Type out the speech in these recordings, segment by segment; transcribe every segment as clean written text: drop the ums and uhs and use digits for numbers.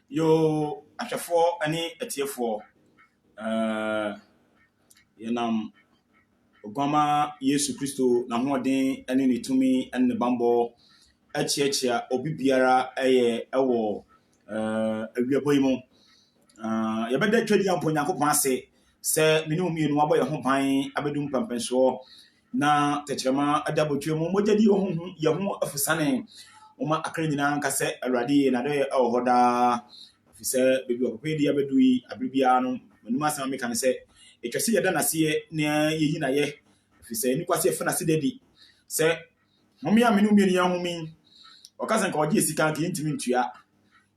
Yo, ahwɛfoɔ ne atiefoɔ yɛnam Oguama Yesu Kristo n'ahoɔden ne ne tumi ne ne bambɔ akyiakyia obi biara ɛwɔ awiabɔ yi mu. Yɛbɛda twadi ampo Nyankopɔn ase sɛ me ne wo mmienu abɔ yɛn ho ban abɛdum pɛmpɛnsoɔ na tɛkyerɛma ada bɔtwe mu mogya di yɛn ho afusane Uma akra nyinaa nka sɛ Awurade na dɛ ɛwɔ hɔ daa fi sɛ baabi ɔpapa di abɛdu yi abiribia no manum asɛm meka ne sɛ ɛtwa sɛ yɛda n'aseɛ na yɛyi na yɛ fi sɛ ɛni kwase ɛfa n'ase dadi sɛ home a mene mmienu yɛn homi ɔka sɛ nka ɔgye sika nka yɛntumi ntua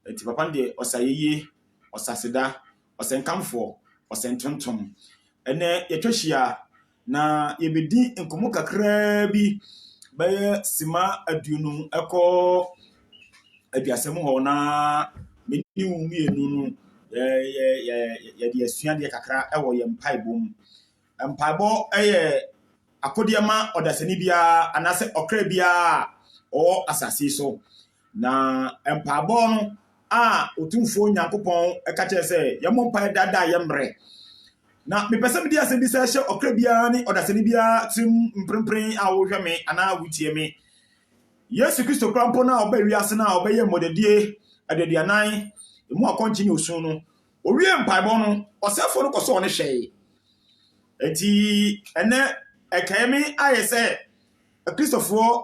ɛnti papa no deɛ ɔsa yɛyie ɔsa seda ɔsɛ nkamfoɔ ɔsɛ ntontom ɛnɛ yɛtwa hyia na yɛbɛdi nkɔmmɔ kakraa bi bɛyɛ sima aduonu ɛkɔ aduasɛm hɔ na mene wo mmienu no yɛde asuadeɛ kakra ɛwɔ yɛn mpaebɔ mu. Mpaebɔ ɛyɛ akodeɛ ma ɔdasani biara anaasɛ ɔkra biara ɔwɔ asase so na mpaebɔ no a otumfuo Nyankopɔn ɛka kyerɛ sɛ yɛmmɔ mpae dada yɛmmerɛ na mepɛ sɛ mede asɛm bi sɛ hyɛ ɔkra biara ne ɔdasani biara tirim mprempren a wohwɛ me anaa wotie me. Yesu Kristo krampo na ɔba wiase na ɔbɛyɛ mmɔdadie aduaduanan emu akɔnkye ne osun no owie mpaebɔ no ɔsɛfo no kɔsɔ ne hwɛe enti ɛnɛ ɛkae me ayɛ sɛ akristofoɔ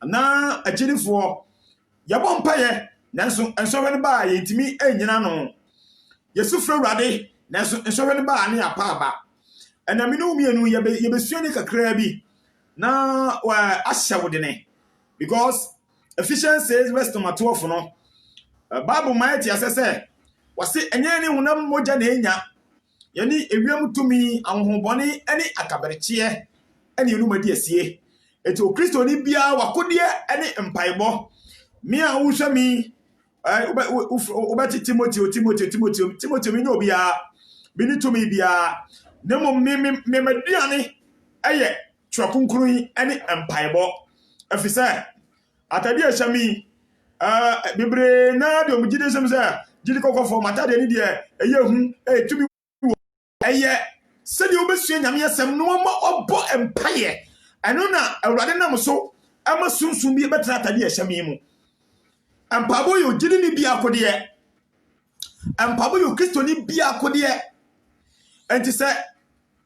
na agyinifoɔ yɛbɔ mpaeɛ nanso nsɔhwɛ no baa yɛntimi anyina no Yesu frɛ Awurade nanso nsɔhwɛ no baa ne apaaba ɛna me ne wo mmienu yɛbɛsua ne kakraa bi na ahyɛ wo dene because Ephesians 6 verse 12 no Bible ma yɛte asɛ sɛ wɔse ɛnyɛ ne honam mogya na enya yɛne ewiam tumi ahohobɔne ne akaberekyeɛ ɛne enum adi asie eti Kristoni bia wakodeɛ ne mpaebɔ me a wohwɛ mi wobɛte Timothy me ne obia bi ne tumi bia na mmom me maduane ɛyɛ twerɛkronkron ne mpaebɔ ɛfiri sɛ atade a ɛhyɛ mi bibre na de omugide nsɛm sɛ gidi kɔkɔfɔ matade ne deɛ ɛyɛ hu tumi ɛyɛ sɛdeɛ wobɛsua Nyame asɛm no ma ɔbɔ mpaeɛ ɛno na Awurade nam so ama sunsun bi bɛtena atade a ɛhyɛ mi mu. Mpaebɔ yɛ ogidi ne bia akodeɛ mpaebɔ yɛ Kristoni bia akodeɛ enti sɛ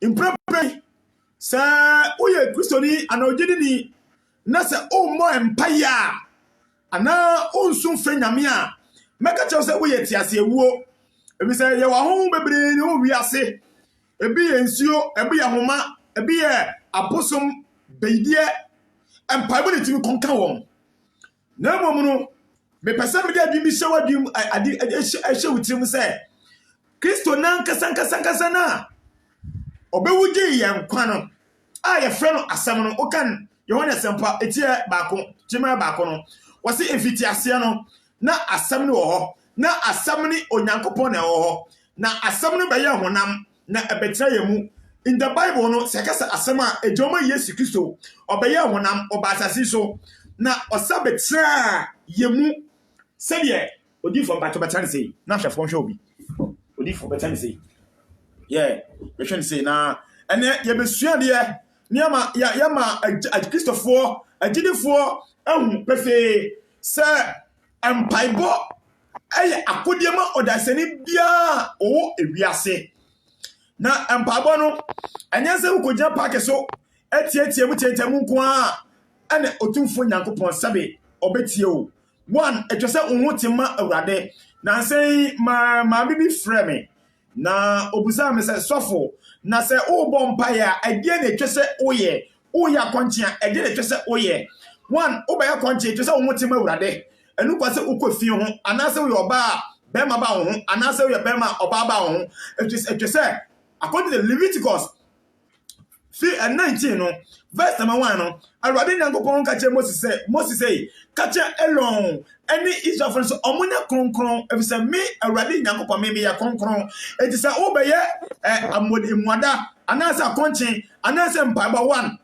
mprɛprɛ sɛ woyɛ Kristoni ana ogidi ni na sɛ ɔmmɔ mpaeɛ a ana onsum frɛ Nyame a mɛka kyerɛw sɛ woyɛ tiase ewuo ebi sɛ yɛwɔ ahohom bebree ne ho wiase ebi yɛ nsuo ebi yɛ homa ebi yɛ abosom beideɛ mpaebɔ ne timi kɔnka wɔn na mmom no mepɛ sɛ mede adwumi hyɛ w'adwum ɛhyɛ wo tirim sɛ Kristo nankasa na ɔbɛwu gye yɛn nkwa no a yɛfrɛ no asɛm no wokan Yohane sempa etie baako kyema baako no wɔse emfiti aseɛ no na asɛm no wɔ hɔ na asɛm ne Onyankopɔn na wɔ hɔ na asɛm no bɛyɛ honam na ɛbɛtira yɛ mu in the Bible no sɛ kasa asɛm a ejoma Yesu Kristo ɔbɛyɛ honam ɔba asase so na ɔsa bɛtira yɛ mu sɛdeɛ odifo mpato bɛtane sei na hwɛfo hwɛ obi odifo bɛtane sei bɛhwɛ sei na ɛnɛ yɛbɛsua deɛ Niyama yama Kristofoɔ agyidifoɔ ahu pɛfee sɛ mpaebɔ ɛyɛ akodeɛ ma ɔdasani bia ɔwɔ ewiase na mpaebɔ no ɛnyɛ sɛ wokɔgyina paake so atiatia mu tiatamu nko a ɛne otumfuo Nyankopɔn sɛbe ɔbɛtie o one ɛtwa sɛ wo ho te ma Awurade na nsɛn maame bi frɛ me na obusa me sɛ sɔfo na sɛ wobɔ mpaeɛ a ɛdeɛ na ɛtwa sɛ woyɛ akɔnkye a ɛdeɛ na ɛtwa sɛ woyɛ one wobɛyɛ akɔnkye ɛtwa sɛ wo ho te ma Awurade ɛno kwa sɛ wokɔ fie ho anaasɛ woyɛ ɔbaa a bɛrima ba wo ho anaasɛ woyɛ bɛrima a ɔbaa ba wo ho ɛtwa sɛ according to Leviticus 19 no verse number 1 no Awurade Nyankopɔn ka kyerɛ Moses sɛ ka kyerɛ Aaron ɛne Israelfo so ɔmonya kronkron efisɛ me Awurade Nyankopɔn me yɛ kronkron enti sɛ wobɛyɛ ammuada anaasɛ akɔnkye anaasɛ mpaebɔ 1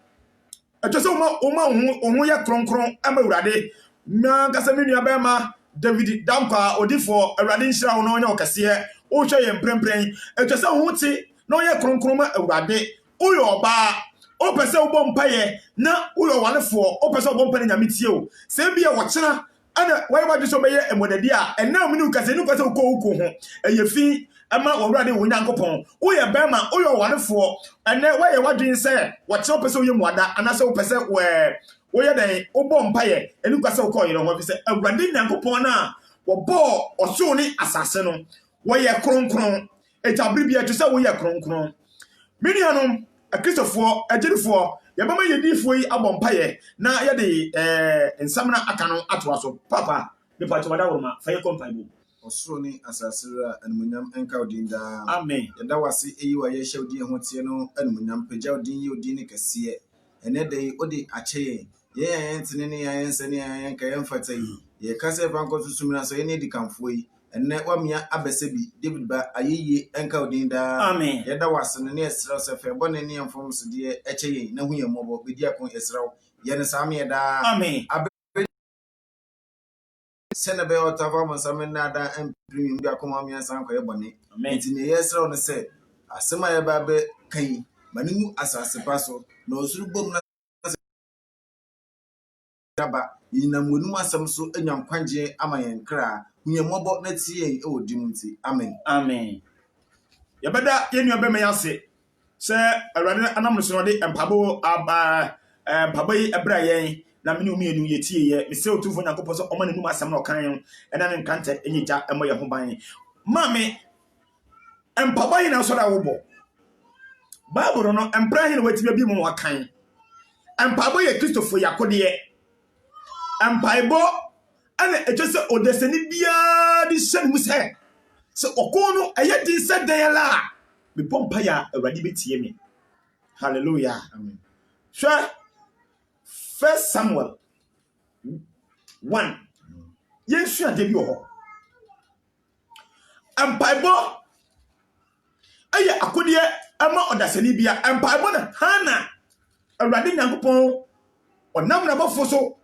ɛtwa sɛ woma wo ho yɛ kronkron ama Awurade na kasa me nua bɛrima David Dampa odifo awurade nhyira wo no nya okase wo hwe ye mprempren etwese ho ti no ye kronkroma awurade uyo oba o pese wo bompaye na uyo walefo o pese wo bompa nyame tie o se bia wo kyena ana why wadwe so beye emodade a enna mu ni ukase ni pese wo ko ho eyefi ama awurade wo nyankopon wo ye bema uyo walefo enne why wadwe se wo kyena pese wo ye muada ana se wo pese wo ye den wo bompaye eni ukase wo ko yero ho pese awurade nyankopon na wo bo oso ni asase no wo ye kronkron etabri bia twese wo ye kronkron Minianum, a Christopher, a Jennifer, Yabama Yedifo, a bompaye, na yadi, and Samana Akano Atwaso, Papa, the Patawadama, Fire Company. Osoni asasira and munyam enkaudinda. Amen. And that was a you are showdi and Hotiano and munyam pejaudin you dinik a seer. And that day odi ache. Ye Anthony Ansani and Kayamfate. Ye Casa Banco to Sumina so any decamfui. And Netwamia Abesebi, David Ba Aye enkaudinda. Amen. Yada was an next rouse of a bonny and forms dear Eche, no we are mobile with Diakon Esra. Yanasami da. Amen. Send a bell to Nada and premium Diacomami and Sanko Bonnet. Amen. In the yes on the set. A semi babe Kay, Manu as a sepaso, no surubum Daba, in a Munuma Samsu and young Quanje Amayan Kra, who your mobile net see oh dimunity. Amen. Amen. Yabada, in your bemayase, Sir, a runner anonymous and Pabo Pabai Abraye. Na minu mi enu yeti ye me se otufo nyakopo so omane numa asam na okan en na nkante enyiga emoye ho ban mame empabai na so da wo bo Bible no empra hin wati bi mu wakan empabai ye Christopher yakode empaibo ana etwese odesani bia di hyem mu se okon no eye din se den la me pompa ya awade betie me hallelujah Amen. Sure. 1 Samuel 1. Yes, you are Debbie Ho. And Bible, Aya Akudia, Ama or Dasanibia, and Bible, Hannah, a Radin Yankupon, or Namna Foso,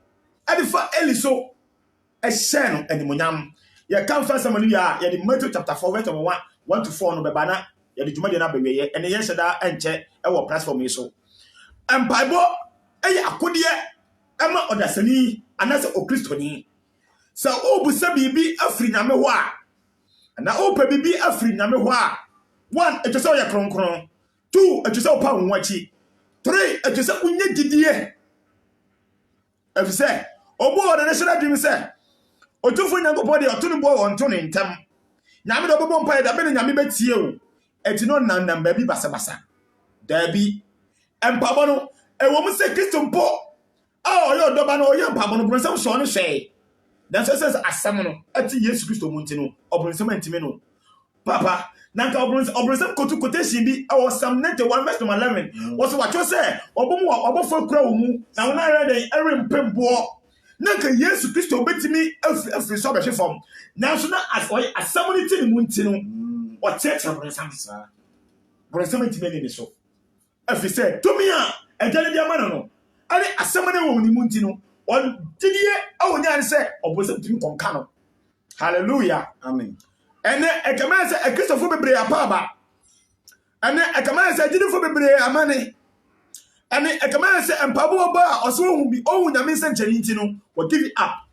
Adifa Eliso, a Shan and the Munam. You come first, Samaria, you the Matthew chapter 4, verse 1 to 4 no Babana, you the Jumadiana baby, and the Yeshada and check our platform so. And Bible, Aya Akudia, Ama Odasani, anasa o Kristoni. Sa o busa bibi afri nyame ho a. Na o pa bibi afri nyame ho a. 1 etwese o ya kronkron. 2 etwese o pa wonwachi. 3 etwese unye didie. Efise obo o na national dream say. Otufo nyankopɔ de ɔto no bo won to ne ntam. Nyame do bobo mpa da be nyame betie o. Eti no nandam ba bi basabasa. Da bi empabo no ewo mu se Kristo mpo. Oh, yo doba no yo mpabo no bronsam so no hwe. Dan so says asam no ati Yesu Kristo munti no obronsam antime no. Papa, nanka obronsam kotu quotation bi o Psalm 91 verse 11. Was what you say? Obomu obofo kura wo mu na wona ready erempembo. Nanka Yesu Kristo obetimi afri so behwe fam. Nanso na asam no ti ni munti no. O checha bronsam sa. Bronsam antime ni so. Afri say to me a ejale dia ma no. Ale asemane wo ni munti no on didie awonya se obose tumi konka no hallelujah Amen. ene ekama se Christopher bebre apaba ene ekama se didifo bebre amane ene ekama se empabo ba oso hu bi owu nyame se ncheri nti no we give it up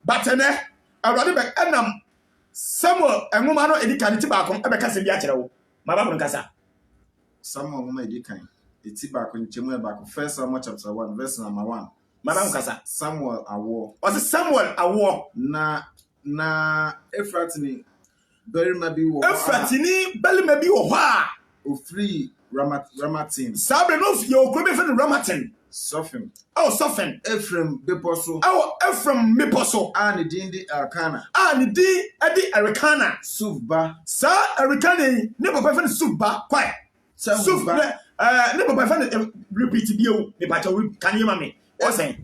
but ene awrade be enam Samuel enwoma no edika ne ti ba kon ebeka se bi akere wo mababo nkasa Samuel ngoma edikan eti ba kon chemu e ba ko 1 Samuel chapter 1 verse number 1 mababo nkasa Samuel awo was Samuel awo na Efratini berima bi wo Efratini belima bi wo ho a ofri Ramatin sabre no fi okro be fe Ramatin Sofim oh Sofim Ephraim beposo oh Ephraim meposo ani dindi Elkana ani di edi Elkana Sufba sa Elkana ne papa fe Sufba kwai Sufba ne papa fe repeat bio ne pa cha kan yema me o say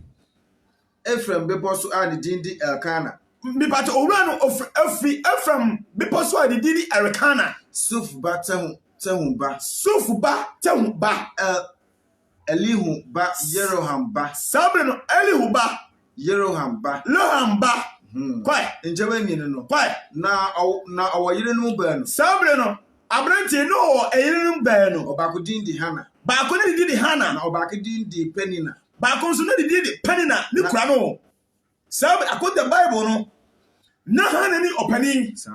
Ephraim beposo ani dindi Elkana me pa cha owura no Ephraim beposo ani dindi Elkana Sufba tehumba Sufba tehumba Elihu ba Yeroham ba sabre no Elihu ba Yeroham ba Loham ba Quite. Njema no. Quite. Na awayire no ba no. Sabre no. Abrante no eyirim ba no. Obako din di Hana. Ba ko ne di Hana. Na obako din di Penina. Ba ko so ne di Penina ni kura no. Sabre akota Bible no. Na Hana ni opani. Sa.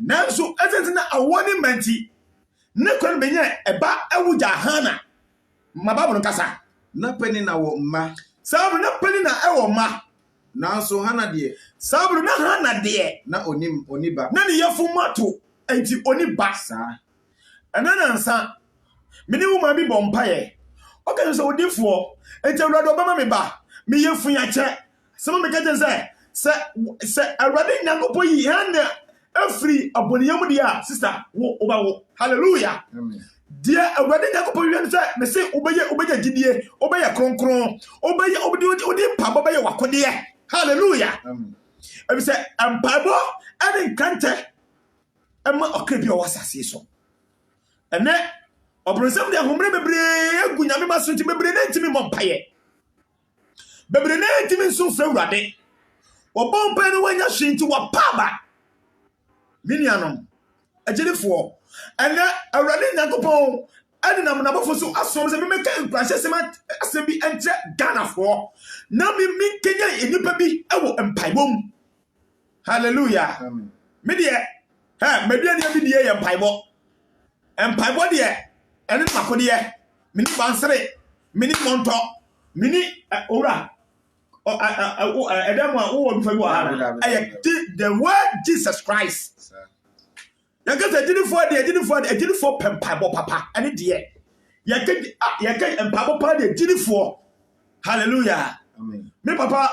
Nanso ezenze na awoni manti. Ne kwan benya eba ewuja Hana. Ma Bible no kasa. Na Penina wo mma. Sabre na Penina ewo ma. Nanso Hana de. Sabre na Hana de. Na oniba. Na ne yefu mato enti oniba. Sa. Anana nsa. Mini wo ma bi bompaye. Okay so odifo enti awrado obama me ba. Me yefu ya che. Some me kaje se awrade nyankopɔ yi Hana afri aboniyam dia sister wo obawo. Hallelujah. Amen. Dia awrade nyankopɔ yi se me se obeye gidie, obeye kronkron, obeye odi pa obeye wakode. Hallelujah. Amen. Ebi se empabo ene nkante ema okabi o wasase so. Ene obronsam de ahomre bebre egu nyame maso nti bebre na ntimi mompaye. Bebre na ntimi nso fra awrade. Obompa no wanya hwenti wo paba. Minianom agyelefo ene awrade nyankopɔn ene nam nabofo so asom se memeka nkrahye sema asebi entre Ghana fo na mi kenya enipa bi ewo empaibom. Hallelujah. Amen. Me de medua ne bi de ye empaibo. Empaibo de ene makode ye mini bansere mini monto mini ora edem a wo bi fa bi wa the word Jesus Christ. Ya ga agidifo pempaibo papa ene de ya ga empaibo pa de agidifo. Hallelujah. Amen. Me papa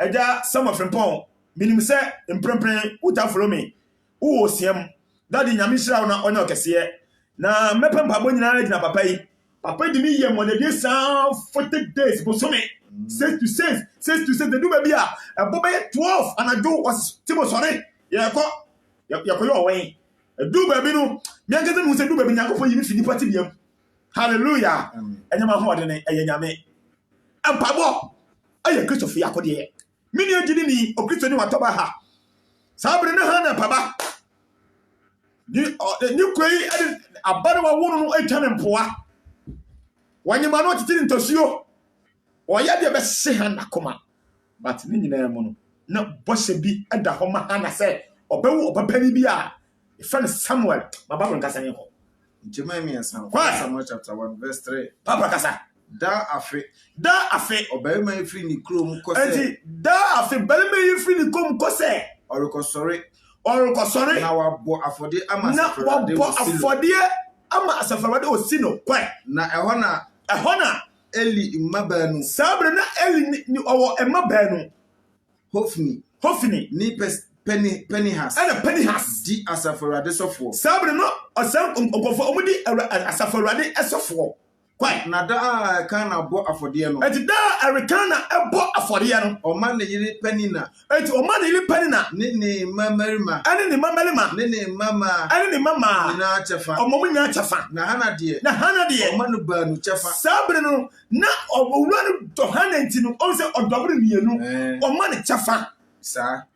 eja some frimpon minim se mprempren uta follow me wo osiam daddy nyame hira na onye okese na mepem pabo nyina na papa yi papa di mi ye mo de 40 days bo so me 6 to 6 the do baby a ebo be 12 and I do was tibo sorry ye ko yo wen do baby no me angeze no se do baby nyakofo yi mi fini party biam. Hallelujah. Enyama ho de ne eye nyame empabo aye Christopher yakode mini agidi ni okristo ni watoba ha sabre na Hana paba ni kwei abare wa wonu no atwa ne mpoa wanyema no titiri ntosuo oya de be se Hana koma but ni nyina mu no na bose bi ada ho ma Hana se obewu obapani bi a efan Samuel baba nkasa ne ho Jeremiah Samuel chapter 1 verse 3. Papa kasa Da afe obayima efri ni krom kose enti da afe balima efri ni krom kose orukosore na wabo afode ama asafarade osino kwa na ehona Eli mmabanu sabre na Eli ni owo emmabanu Hofni ni Penihas ana Penihas di asafarade sofo sabre no osam onkofo omudi asafarade esofo kwa na da kana bo afode no enti da Arikana ebo afode no oma ne yiri Penina enti oma ne yiri Penina ne mamarima ane ne mamalima ne mama na chefa omo nya chefa na Hana de oma no ba no chefa sabre no na owura no to Hana enti no o se odobre mienu oma ne chefa sa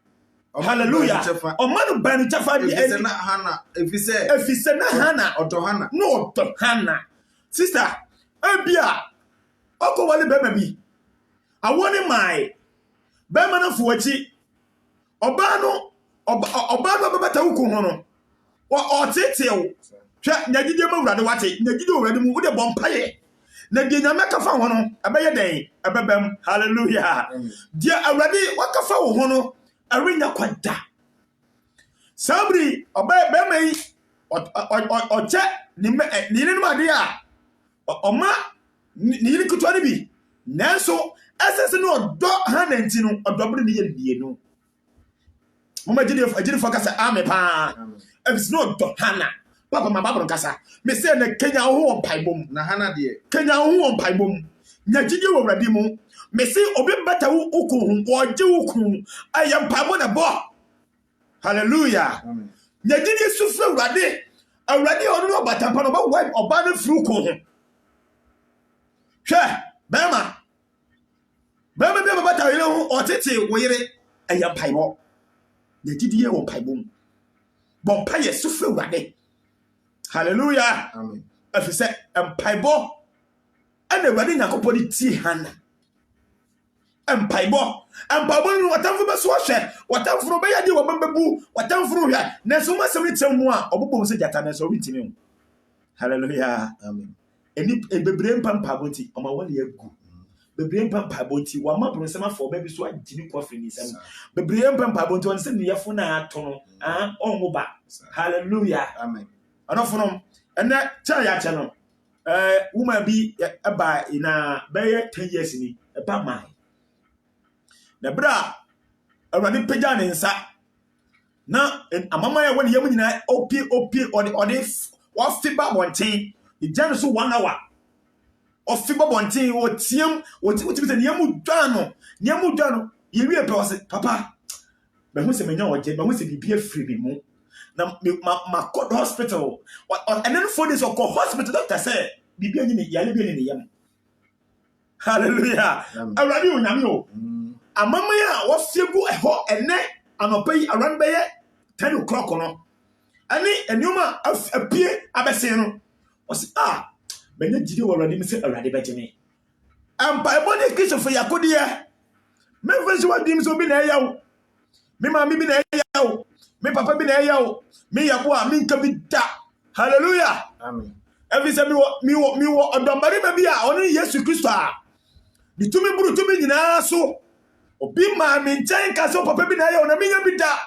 hallelujah oma no ba no chefa de efise na Hana efise na Hana odo Hana no odo Hana sister ebia oko wale bema bi awoni mai bema na fuachi oba no babata wuku ho no o tetew hwa nyagide mawurade wate nyagide owurade mu wo de bompaye na de nyame kafa ho no abeye den abebam hallelujah dia awurade wakafa wo ho no awenya kwada sabri oba bema yi o che ni ni ma de a oma ni yiri kutwa ne bi nanso esese no odo Hana enti no odobre ne ye die no mama agiri fo kasa ame pa efis no odo Hana papa ma babro kasa me se na Kenya ho mpaibom na Hana de Kenya ho mpaibom nya gidi wo wrade mu me se obi bata wo okun ho oje okun ayam paibo na bo hallelujah amen nya gidi sufre awrade ono no bata pa no ba wipe oba na fru ko ho hwe bema beta yire ho otete wo yire ayam paibo yɛgyidie wɔ mpaebɔ mu bɔ mpaeɛ so frɛ Awurade hallelujah Amen. ɛfiri sɛ mpaebɔ ɛna Awurade Nyankopɔn de tie Hana mpaebɔ no watamfo bɛso ahwɛ watamfo no bɛyɛ de wɔbɛbu watamfo no hwɛ nanso ma sɛm ne kyɛm mu a ɔbɛbɔ mu sɛ gyata nanso ɔbɛntimi mu hallelujah Amen. ɛni bebree mpa mpaebɔ nti ɔma wɔne agu bebree mpa mpaebɔ nti wama bronsɛm afɔ ɔbɛ bi so agyini kɔfiri ne nsɛm bebree mpa mpaebɔ nti ɔne sɛ neyɛfo no ato no ɔnwo ba hallelujah Amen. ɔnɔfo no ɛnɛ kyɛ yɛakyɛ no woma bi ɛba na bɛyɛ 10 years ni ɛba mae na berɛ a Awurade pagya ne nsa na amama yɛ wɔ ne yam nyinaa opie ɔde wɔfe ba bɔnten egya no so 1 hour ɔfe ba bɔnten wɔtiam wɔtimi sɛ neɛmu dwa no yɛwie pɛ wɔ se papa bɛho sɛ manya ɔgye bɛho sɛ biribi afiri me mu na makɔ the hospital ɛnɛ no 4 days ɔkɔ hospital doctor sɛ biribi anyi ne yale bi ne ne yam hallelujah Awurade onyame o amama a wɔfie gu ɛhɔ ɛnɛ anɔpa yi around bɛyɛ 10 o'clock no ɛne nneɛma apie abɛsen no ɔsi bɛnyɛ gyidi wɔ Awurade mu sɛ Awurade bɛgye me mpaebɔ ne Kristofo yakodeɛ mɛmfa nhyɛ w'adim sɛ obi na ɛyɛ wo me maame bi na ɛyɛ wo me papa bi na ɛyɛ wo me yɛbo a menka bi da hallelujah Amen. ɛfi sɛ miwɔ ɔdɔmbarima bi a ɔne Yesu Kristo a ne tumi buru tumi nyinaa so obi maa me nkyɛn ka sɛ papa bi na ɛyɛ wo na menya bi da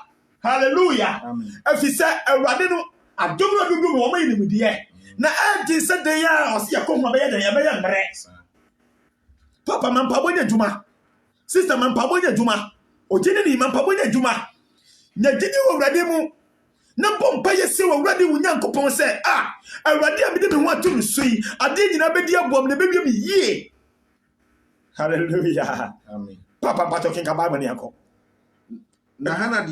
hallelujah ɛfi sɛ Awurade no adom no adudu ma wɔma yi nimdeɛ na ɛnti sɛ den a ɔse yɛkɔ ho bɛyɛ den yɛbɛyɛ mmerɛ papa ma mpabɔ nyɛ adwuma sister ma mpabɔ nyɛ adwuma ogyene ne ma mpabɔ nyɛ adwuma nya gyidi wɔ Awurade mu na bɔ mpa yɛ sɛ wɔ Awurade wo Nyankopɔn sɛ Awurade a mede me ho ato no so yi adeɛ nyinaa bɛdi aboam na bɛwie me yie hallelujah Amen. papa mpatɔ kenka Bible ne akɔ Na Hana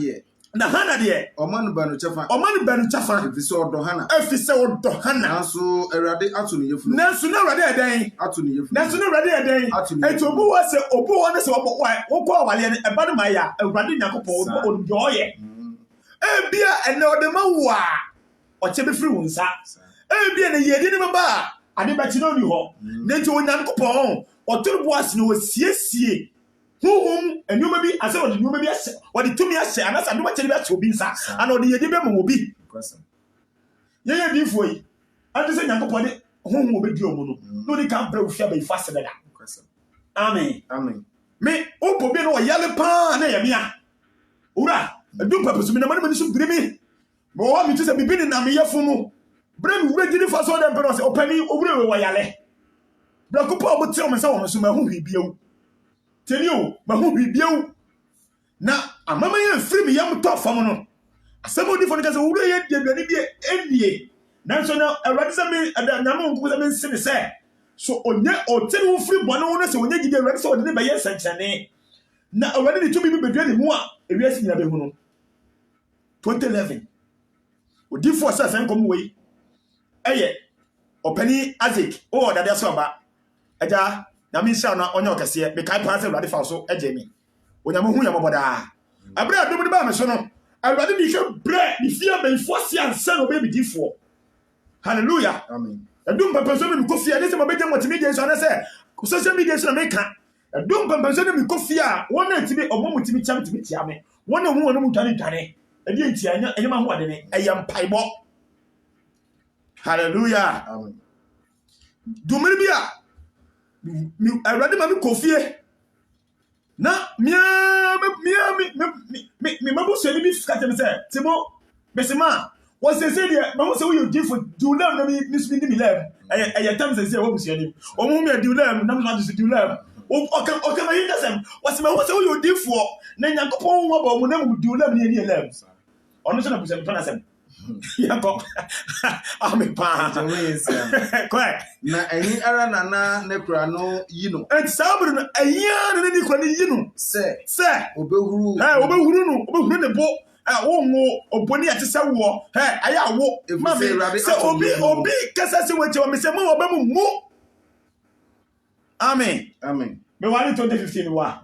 deɛ ɔma no ba no kyɛfa ɛfi sɛ ɔdɔ Hana ɔdɔ Hana nanso Awurade ato no yɛfunu nanso na Awurade ɛdɛn ɛti obi wɔ ne sɛ wɔkɔ awaleɛ no ɛba no ma yɛ a Awurade Nyankopɔn ɔdeɛ ɔyɛ ebia ɛnɛ ɔde ma wo a ɔkyɛ bɛfiri wo nsa ebia na yɛdi ne bɛba a ade bɛkye no ni hɔ na nti Onyankopɔn ɔtoro boase na wɔsiesie huhum enuma bi ase ɔde numa bi ahyɛ ɔde tumi ahyɛ anasa numa kyɛ bi ahyɛ obi nsa ana ɔde yɛdi bɛ ma obi yɛyɛ difo yi ante sɛ Nyankopɔn de huhum obɛdi ɔmo no na ɔde ka brɛ ofia bɛ fa sɛbɛda amen me obo bi no ɔyale paa na yɛ mia ura adum papasu mi na mani so biri mi mo wa mi ti sɛ bibi ni na me yɛfo mu brɛ mi wura gidi fa so ɔde mpɛ no sɛ ɔpani owura we wɔyale brɛ ko pa ɔmo te ɔmo sɛ ɔmo so ma hu hwibiew Tenio, mahu bibiu. Na amama ye free me yam top fam no. Asemo di fo nka se wuro ye de aduane bi ennie. Nanso na Awurade se me nyame nko se me nse se. So onye otene wo free bone wo no se onye gidi Awurade se ode ne be ye sanchane. Na Awurade ni tumi bi bedua ne mu a ewiase nyina be hu no. 2011. Odi fo se asan kom wei. Eye opani Isaac o dade so ba. Aja na mi sha na onye okese be kai pass Awurade fa so eje mi onyame hu yamoboda abra adom de ba me so no Awurade bi hwe bre ni fia be fosi ansa no be bidifo hallelujah amen adom papa so me ko fia de se mo be je multimedia so na se social media so na me ka adom papa so me ko fia wona tibi omo mutimi cham tibi tia me wona hu wona mu tane tane edi ntia anya ma hu ade ne eyam paibo hallelujah amen dumiri bia mi Awurade ma mi kofie na mi mabuso ni bi skate me say timo besema wo se de ma se wo you give for dulam na mi spend mi lab e tam se wo buso ni o mu mi dulam na ma se dulam o ka ma yin dasem wo se ma wo se wo you give for na Nyankopon wo ba mu na mu dulam ni ni lab ono se na buso mi fana sem Yako. Amen pa. Correct. Na eyi ara nana ne kura no yino. Sabru no eya ne ni kura ni yino. Se obehuru. Obehuru ne bo. Wo oboni ate se wo. Aya wo. Se obi kasa se weche wo me se mo obemu mu. Amen. Amen. Me wale 2015 wa.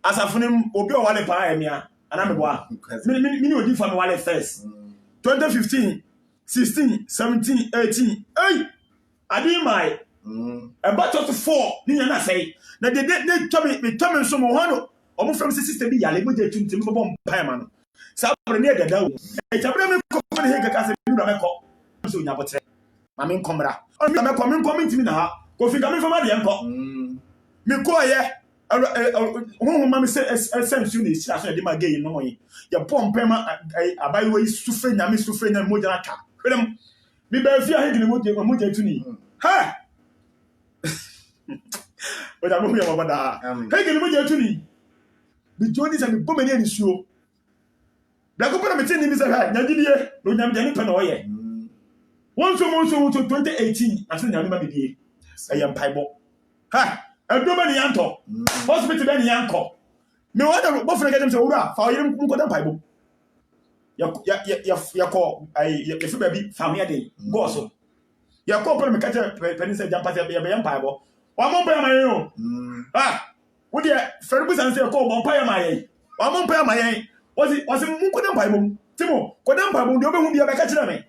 Asafunim obi o wale pa emia. Anameboa. Mini odi for me wale first. 2015, 16, 17, 18. Hey! Adi my about 4 ni na say. Na de tell me so mo hano. Omo from sister bi yale mo je tuntum mo bom pai ma no. Sa bre ne dada wo. E tabra me ko ne he kaka se bi na me ko. So nya botre. Ma me nkomra. O me ko ntimi na ha. Ko fi ga me fama de enko. Me ko ye who mammy sends you this as a demagay no way. Your pomp abai way suffering, I miss suffering and Mojanaka. Me bear fear hanging Moja to me. Ha! But I'm moving about that. Hanging Moja to me. The Johnnies and the Bomanian is you. Black Opera Metin is a high, Nadia, no damn Jenny Panoye. Once or to 2018, I think I'm maybe I am Pibo. Ha! Nobody yanto. Hospital ben yanko. Me wada bo fere gadem se wura fa yire nko dan paibo. Ya ko ai ya fi baby famia dey. Go so. Ya ko pe me kache penin se jampa se ya be yan paibo. Wa mo pa mayen o. Wo de fere bu san se ko bo pa ya mayen. Wa mo pa ya mayen. O si nko dan paibo. Timo, ko dan paibo de obehu bia be ka kire me.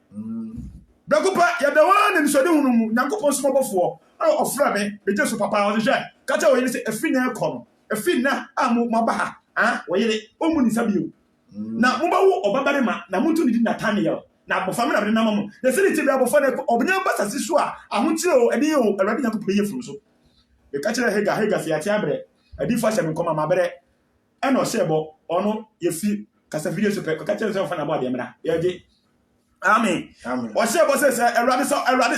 Dakupa ya da wan ni so de hunu mu. Nyankopon so mobofo. Ofra me Jesus papa o je kacha o yele se afi na ekọ afi na amu mabaha o yele o mu ni sabio na mo ba wo obabare ma na muntu ni di Nathaniel na abofa me na na mamu na se ni ti be abofa na obnya basase so a ahotire o ede o Awurade Nyankopon ye furu so e kacha hega se ati abre adi fa hyem nkoma mabere e na o se bo ono ye fi kasa video so pe kacha se ofa na bo ade mra ye je Amen. O se bo se Awurade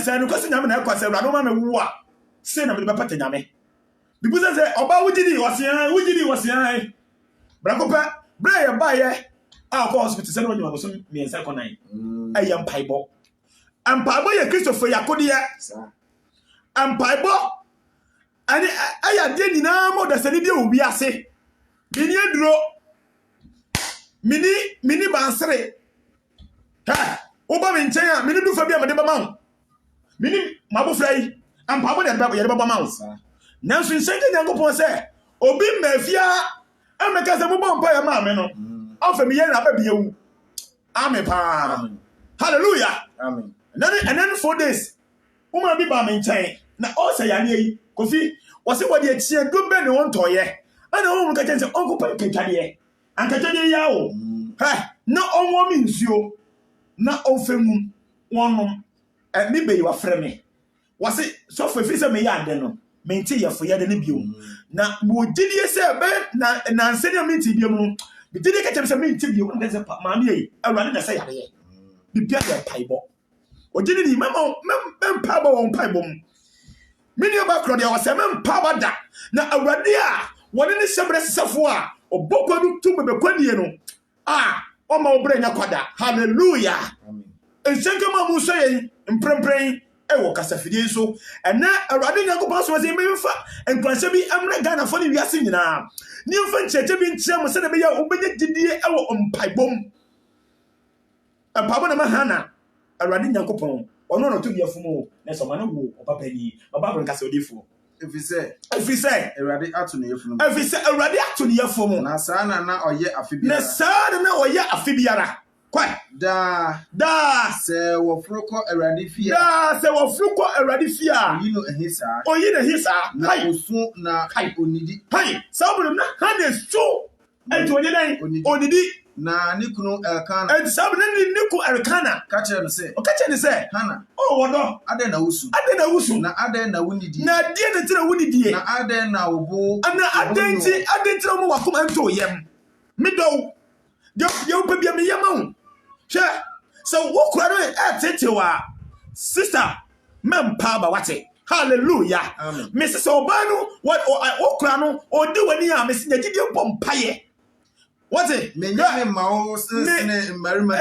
se no kwase nyame na ekwa se Awurade ma me wo a se na me be pata nyame bibu se oba wugidi wosian brakopa bra ye ba ye a ko hospital se no nyama bo so me nsa ko nan ayam paibo ampaibo ye Christopher yakode ya ampaibo ani aya de nyina mo da se ni de obi ase mini aduro mini bansere ha oba me nchen a mini du fa bia me de ba ma mini mabofra yi ampaibo de ba ma nanso nsenke Nyankopon se obi mafia ameka se mo bompa ya ma me no afa me ye na ba bia wu amen pa hallelujah Amen. And then 4 days woman bi ba me nchen na o se ya ne yi kofi wo se wo de achie do be ne won toye ana wo ka chen se onko pa ketwade anka twade ya wo ha na onwo mi nsuo na ofemu wonom mi be yi wa frɛ me wo se so fa fi se me ya ade no menti ya fo ya de ne bio na wo gidie se be na nsene menti bio mu bi gidie ka chem se menti bio na se ma me yi Awurade na se ya de bi bia ya paibo o gidie ni mem paibo won paibo mu mini oba kro de o se mem paibo da na Awurade a woni ne sebre sesefo a obokwadu tu bebe kwadie no o ma obre nya kwada hallelujah Amen. Ensenke ma mu so yen mprempren ewo kasafidie so ena Awurade Nyankopon so se memfa enkwanse bi amre Ghana fo ne wiase nyina ni mfa ncheche bi nche mo se ne be ya obenya gidie ewo mpaibom empabo na mahana Awurade Nyankopon ono no to biafo mu na so ma ne wo opapani baba bro nkase odifo Efise Awurade ato ne yefunu Efise Awurade ato ne yefo mu na saa na oye afibiara na saa na oye afibiara kwa da se wo froko Awurade fia se wo froko Awurade fia oyi no hisa na osu na onidi sabulu na hane so ento onye dan onidi na nikunu Elkana ento sabulu ni niku Elkana ka kire no se Hana wodo ade na wusu na ade na wunidi na die na tira wunidi na ade na obo na ade tira mo wakoma ento yem mido yo pe bia me yema she so wo kura no tetewa sister mempa ba wate hallelujah Mrs. Obanu what wo kura no odi wani a Mrs. Nyagide pompaye wate menye ma wo sene marima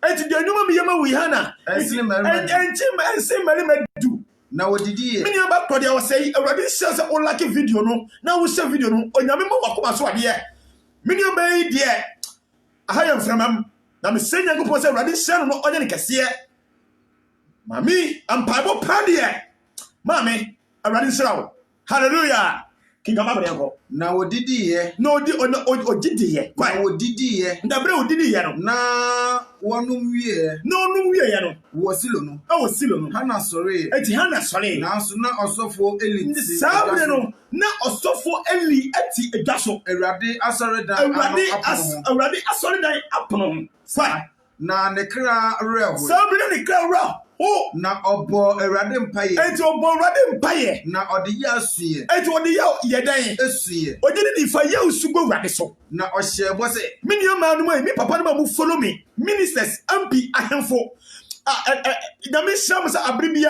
enti de nyuma me yema wi hana ensene marima du na wodidi mini ba kro de wo sei Awurade share se o like video no na wo share video no onyame mo wakoma so ade mini ba yi de ahayam framam na me senya Nyankopon se Awurade share no onye ne kese mami ampaibo padie mami Awurade share wo hallelujah King Amabrianko. Na odidi ye. No, Odidi ye. Na odidi ye. Ndabre Odidi ye no. Na wonum wie. No, no, we ye no. Wosilo no. Oh, Silo no. Hana sore. Eti Hana sore. Na so na osofo elite. Sabre no. Na osofo eli eti edwaso. Awurade asore dan Awurade asore dan apono. Fa. Na ne kra reho. Sabre ne kra reho. Oh, na obo Awurade mpaye. Eti obo Awurade mpaye. Na ode ye asuye. Eti ode ye dan. Asuye. Ode ni fa ye usugo Awurade so. Na ohye bo se. Mini ma no me papa no mu follow me. Ministers MP ahemfo. Na me sham sa abribia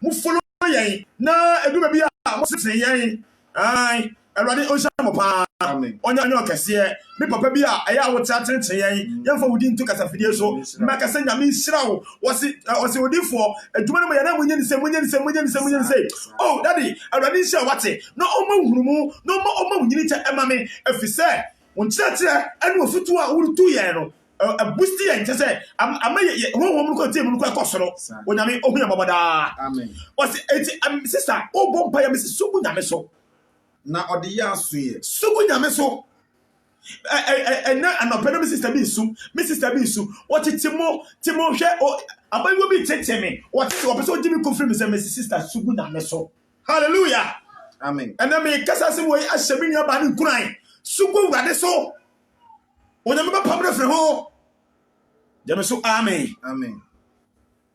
mu follow yen. Na eduma bia mo sese yen. Ai, Awurade o sham pa. Amen. Onya nyo kese me papa bia aya wo tratente yen. Yemfa wudi ntu kasafidie so. Makasa nyame nhira wo. Wose odifo aduma no ya na munye ni se. Oh, daddy, Awurade nhira wate. No oma hurumu, no oma wunyini cha emame efise. Wonkyerɛkyerɛ ɛne ofutu a worutu yɛn no abusti yɛn kyɛ sɛ ama yɛ honhom no kɔntie mu no kɔ soro onyame ohu yɛ bɔbɔdaa amen wɔse eti sister wobɔ mpa yɛ mesi sugu nyame so na ɔde yɛ asoyɛ sugu nyame so ɛnɛ anɔpɛ no me sister bi su wɔtete mo hwɛ abayiwa bi tete me wɔtete wɔpɛ sɛ ɔgye me kɔfiri me sɛ mesi sister sugu nyame so hallelujah amen ɛnɛ me kasa sɛ wɔyi ahyɛ me nua ba ne nkuran sugu Awurade so onyame ba pamre fre ho jame so amen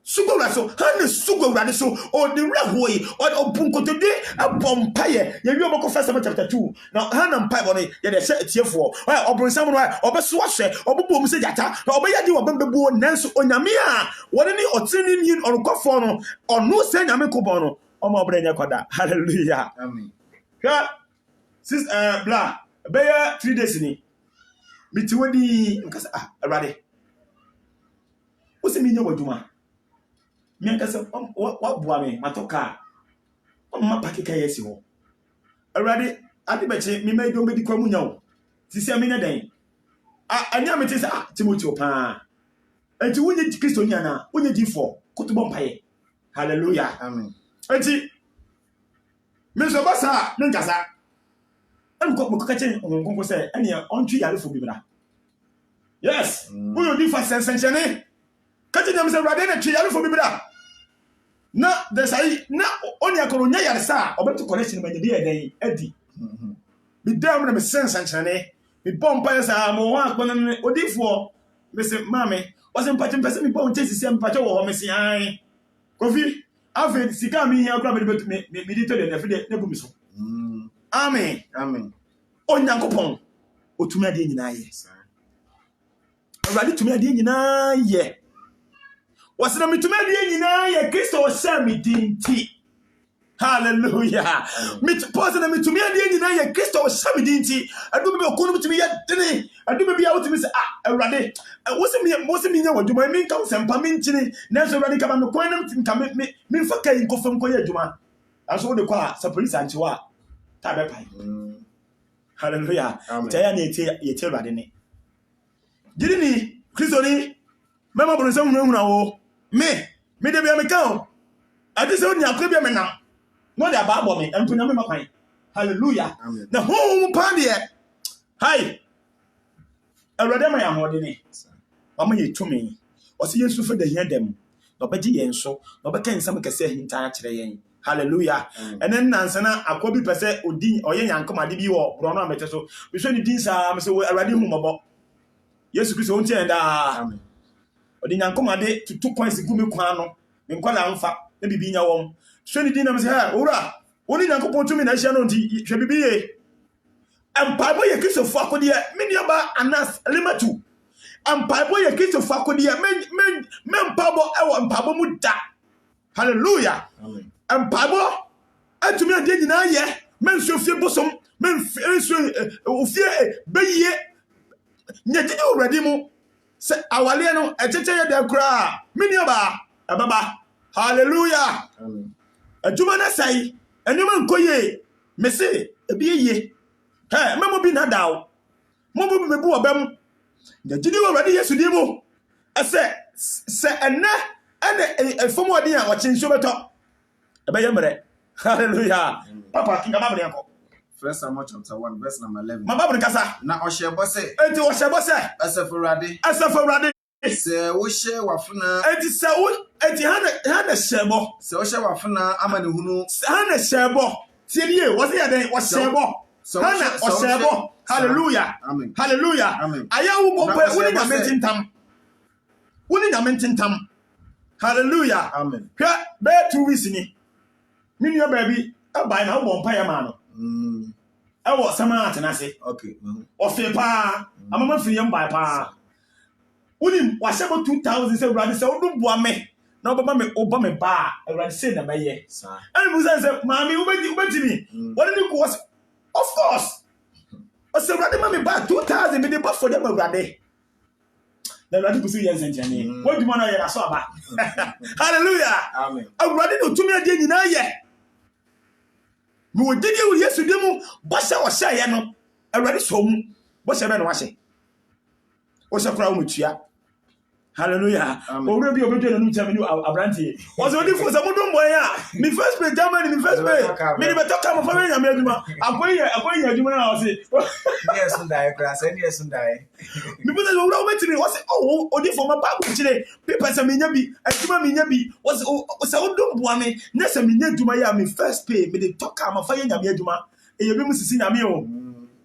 sugu Awurade so hane sugu Awurade so o de rehoi o bunkotode abompaye ye wi oboko first chapter 2 na hana mpai bo ne ye de hye etiefo obonsam no obeso ahwe obobo mu se jata na obeyade obembebu nanso onyame a wone ni otini ni orukofo no onu se nyame kobon no omo obrenya koda hallelujah amen ya sis bla beya 3 days ni miti wodi nkasa Awurade wo se mi nya waduma mi nkasa wa boa me matoka ma pakeka yesi ho Awurade ade beche mi ma idom bedi kwa munya wo ti se mi nya dan anya me ti se Timothy opa enti wonye Kristo nya na wonye G4 kutubo mpaye hallelujah amen enti me so basa me nkasa ko kache ngongo se ene ontwi yare fo bibra yes who you differ sensenchene kache nyam se Awurade na twi yare fo bibra na the sai na onya koro nya yare sa obeto connection ma nyedi eden adi bi dam na me sensenchene mi bompa sa mo wa akpon odifo me se mame o se mpache mpese mi bon chesi se mpache wo ho me se ai kofi afi sika mi hia kra me di to de na fi de na bu mi so amen onyankopon otumi ade nyina ye Awurade tumi ade nyina ye wasena mitumi ade nyina ye Kristo osha mi dinti hallelujah pause na mitumi ade nyina ye Kristo osha mi dinti adu be okonu mitumi ye dene adu be bia otumi se Awurade wose mi nya waduma mi nka sempa mi nchini na so Awurade kama me kwan na nka me mfa kai nkofam ko ye aduma aso wo de kwa sa police anchiwa ta be pai hallelujah taya ne yete Awurade ne gidi ni Kristo ni mema bro nsam hunahuna wo me de bia me ka o ade se oni akwa bia me na no de aba abo me empunya me makan hallelujah na ho pa de hai Awurade ma ya hode ne mama ye tumi o se Yesu fe de hia dem no beji yen so no be kan nsam kese hinta akire yen hallelujah enen nansana akobi pese odi oye yankomade bi wo bro no amete so bi so ni din sa me se Awurade hu mabo Yesu Kristo onti enda amen odi yankomade to 2 points gumi kwa no me nkwala amfa na bibi nya wom so ni din na me se ha owura woni yankopon tumi na hia no nti hwe bibi ye empaibo ye Kristo fo akode meni aba Anas limatu empaibo ye Kristo fo akode men empaibo ewo empaibo mu da hallelujah amen empaibo atumi ade nyina ye men so fie bosom men so ofie beye nyegide Awurade mu se awale no echeche ye da kura meni aba ababa hallelujah amen aduma na sai enuma nkoye mese ebiye memo bi na dawo mo bi mebu obam nyegide Awurade Yesu di mu se enne efomo odi a ochinso beto ebe ye mere hallelujah papa kinga mabere ko First Samuel chapter 1 verse number 11. Ma Bible kasa. Na oshebo se. Enti oshebo se. Asafurade. Asafurade. Se wo hye wafuna. Enti se wo enti hana shebo. Se wo hye wafuna amanehunu. Hana shebo. Tirie, wo se ya den wo shebo. Hana oshebo. Hallelujah. Amen. Hallelujah. Amen. Aya wo bo pe woni na mentintam. Woni na mentintam. Hallelujah. Amen. Hwa be 2 weeks ni. Mini yo baby, abai na wo bo mpa ya ma no. Ewo sama atenase. Okay. Ofe pa, amama firi yam bai pa. Woni wa shebo 2000 say urade say odu boa me. Na obaba me oba me ba, urade say na meye. Sir. And we say mami ubetimi. What did you was of course. O say urade mami ba 2000 me dey ba for them urade. The urade kusi yen senchane. What do you na ye so aba? Hallelujah. Amen. Urade no tumi ade nyina ye. Me wo digi wo Yesu demu bosha wo sha ye no awurade so mu bosha be no wa hye wo sha kura wo mutua. Hallelujah. Owura bi obedu na nu chama ni abrantie wo se odi fo se modum boy a me first pay Germany me first pay me be talk am for me nya me aduma akoyi aduma na wo se Yes undai class any yes undai me be owura obetiri wo se oh odi fo ma ba ko kire people se me nya bi aduma me nya bi wo se odum boa me na se me nya aduma ya me first pay me dey talk am for nya me aduma e ye bi mu sisi nya me o.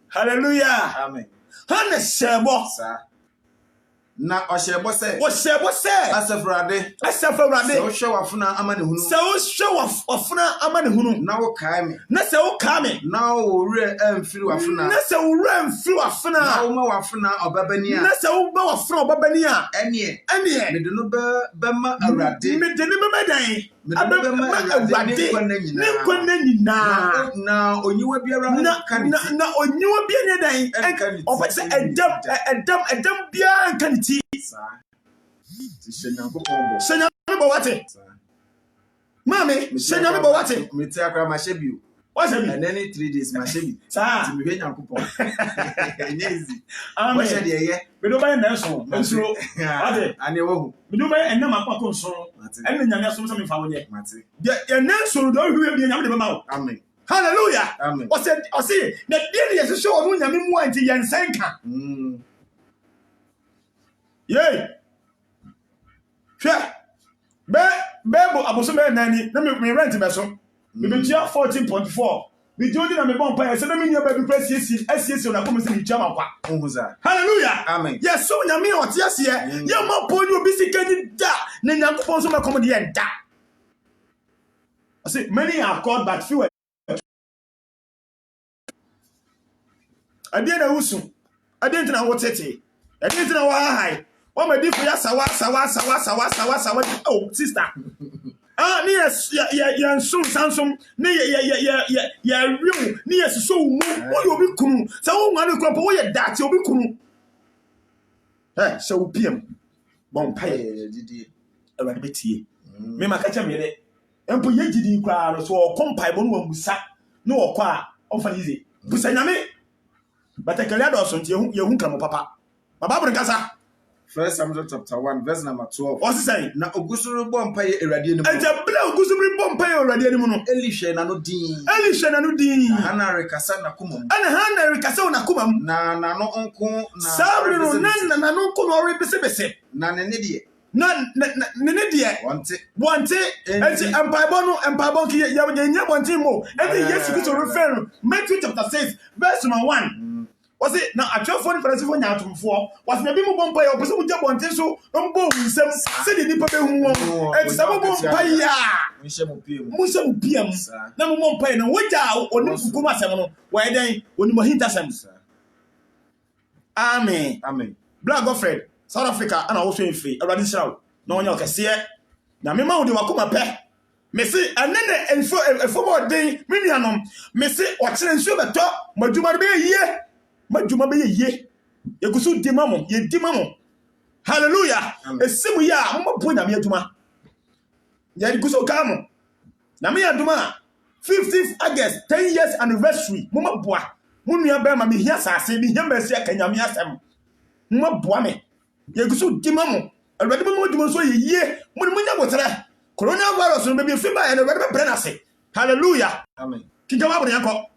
Hallelujah. Amen. Hana shebo. Sir. Na oshebo se. Oshebo se. Asafurade. Asafurade. Se wo hwe wafuna amanehunu. Se wo hwe wafuna amanehunu. Na wo kae me. Na se wo kae me. Na wo wure amfiri wafuna. Na se wo wure amfiri wafuna. Na wo ma wafuna obabani a. Na se wo ba wafuna obabani a. Ene. Me de no be ma awurade. Me de ne be dan. Abema awurade ne kwanna nyina. Na onyiwa biara kaniti. Na onyiwa biara ne dan. Ofese edam biara kaniti. Sa. Ti shenyankopon bo. Shenyame bo wate. Mami, shenyame bo wate. Me ti akra ma shebi. What's it? And then 3 days ma shebi. Sa. Ti me hwe nyankopon. Enyezi. Amen. What she ye? Me do buy na so. Nsuro. Wate. Ani wo. Me do buy enna makwa ko nsoro. Enna nyame so me fa wo ye. Mate. Ye na nsoro do hwe bi nyame de ma wo. Amen. Hallelujah. Amen. O say na die ye so onu nyame mu anti ye nsenka. Yay! Hwɛ bɛɛbo abosome nani na me rent be so me be tua 14.4 me jodi na me bon pa ye se na me nya ba bi press SCC na ko me se me tua makwa. Hallelujah. Amen. Yes, so nyame o te ase ye ma po ni obi sika ni da na nyankopon so makom de ye da. I say many are called but few are. Ade na wusu ade ntina wo tete ade ntina wo high. What my different sawa. Oh, sister. Near soon, Samsung, near real, near so what you'll be cool. So, one crop away that you'll be cool. Eh, so PM. Bon pay, a rabbit tea. Me, my catch a minute. And put ye did crowd, so compile one sat no qua, often easy. Busaname. But I can add also to you who come, papa. My Barbara Gaza. First Samuel chapter 1 verse number 12. What's he saying? Na ogusuru bompa ye erade ni mo. Enta bla ogusuru bompa ye erade ni mo no. Elisha na no din. Hana rekasa na kumam. Ana hana rekasa na kumam. Na no onko na. Sabri no na no onko no ori bese. Na ne die. Na ne die. Wante. Enti empaibo ki ya nya wante mo. Enti Yesu Kristo refer no. Matthew chapter 6 verse number 1. Was it now a 12 phone for us for now to 4? Was the people bomb by a person with one so don't go with some city people who and some bomb by ya. Musem PM. No more pay no what out or no Kuma Samono. Why then when you hit us? Amen. Amen. Black Godfred, South Africa, and also in free. A radical. No one can see it. Now, me mouth, you are come up. Messi, and then a forward day, Minianum. Messi, what's in Sugar Top, but you might be a year. Majuma be ye. You go so dimamo, ye dimamo. Hallelujah. A simu ya, mo point na me aduma. Ya go so kamo. Na me aduma. 15th August, 10 years anniversary. Mo boa. Mo nua ba ma me hia sase, me hia mesi akanya me asem. Mo boa me. Ye go so dimamo. Already mo aduma so ye. Mo nya botere. Coronavirus no be fi ba ya no be brana se. Hallelujah. Amen. Kinga wa bo yanko.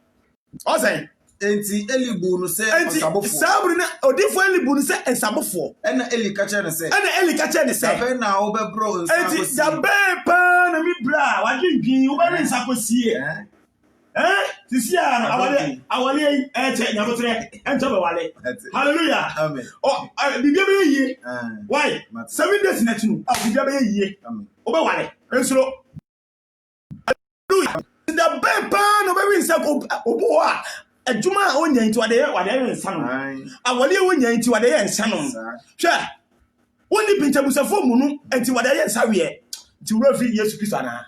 Ɔsɛn. Enti Eli bu no sɛ ɔsabofo. Sabri na odifo Eli bu no sɛ nsabofo. Ɛna Eli ka kyerɛ ne sɛ. Ɛna Eli ka kyerɛ ne sɛ. Dabe na wobɛbro nsa Enti dabe pa na mi bra wadwindwin wobɛre nsa kɔsie. Sisia awale ɛkyɛ nyabotre ɛnkyɛ bɛwale. Hallelujah. Amen. Bibia bɛyɛ yie. Why? 7 days na tunu. Bibia bɛyɛ yie. Wobɛwale. Ensuro. Hallelujah. Dabe pa na wobɛre nsa obo a adwuma a onya nti wade nsa no. Awale onya nti wade nsa no. Hwɛ. Woni pintabusafo mu no nti wade nsa wiɛ. Nti wura fi Yesu Kristo ana.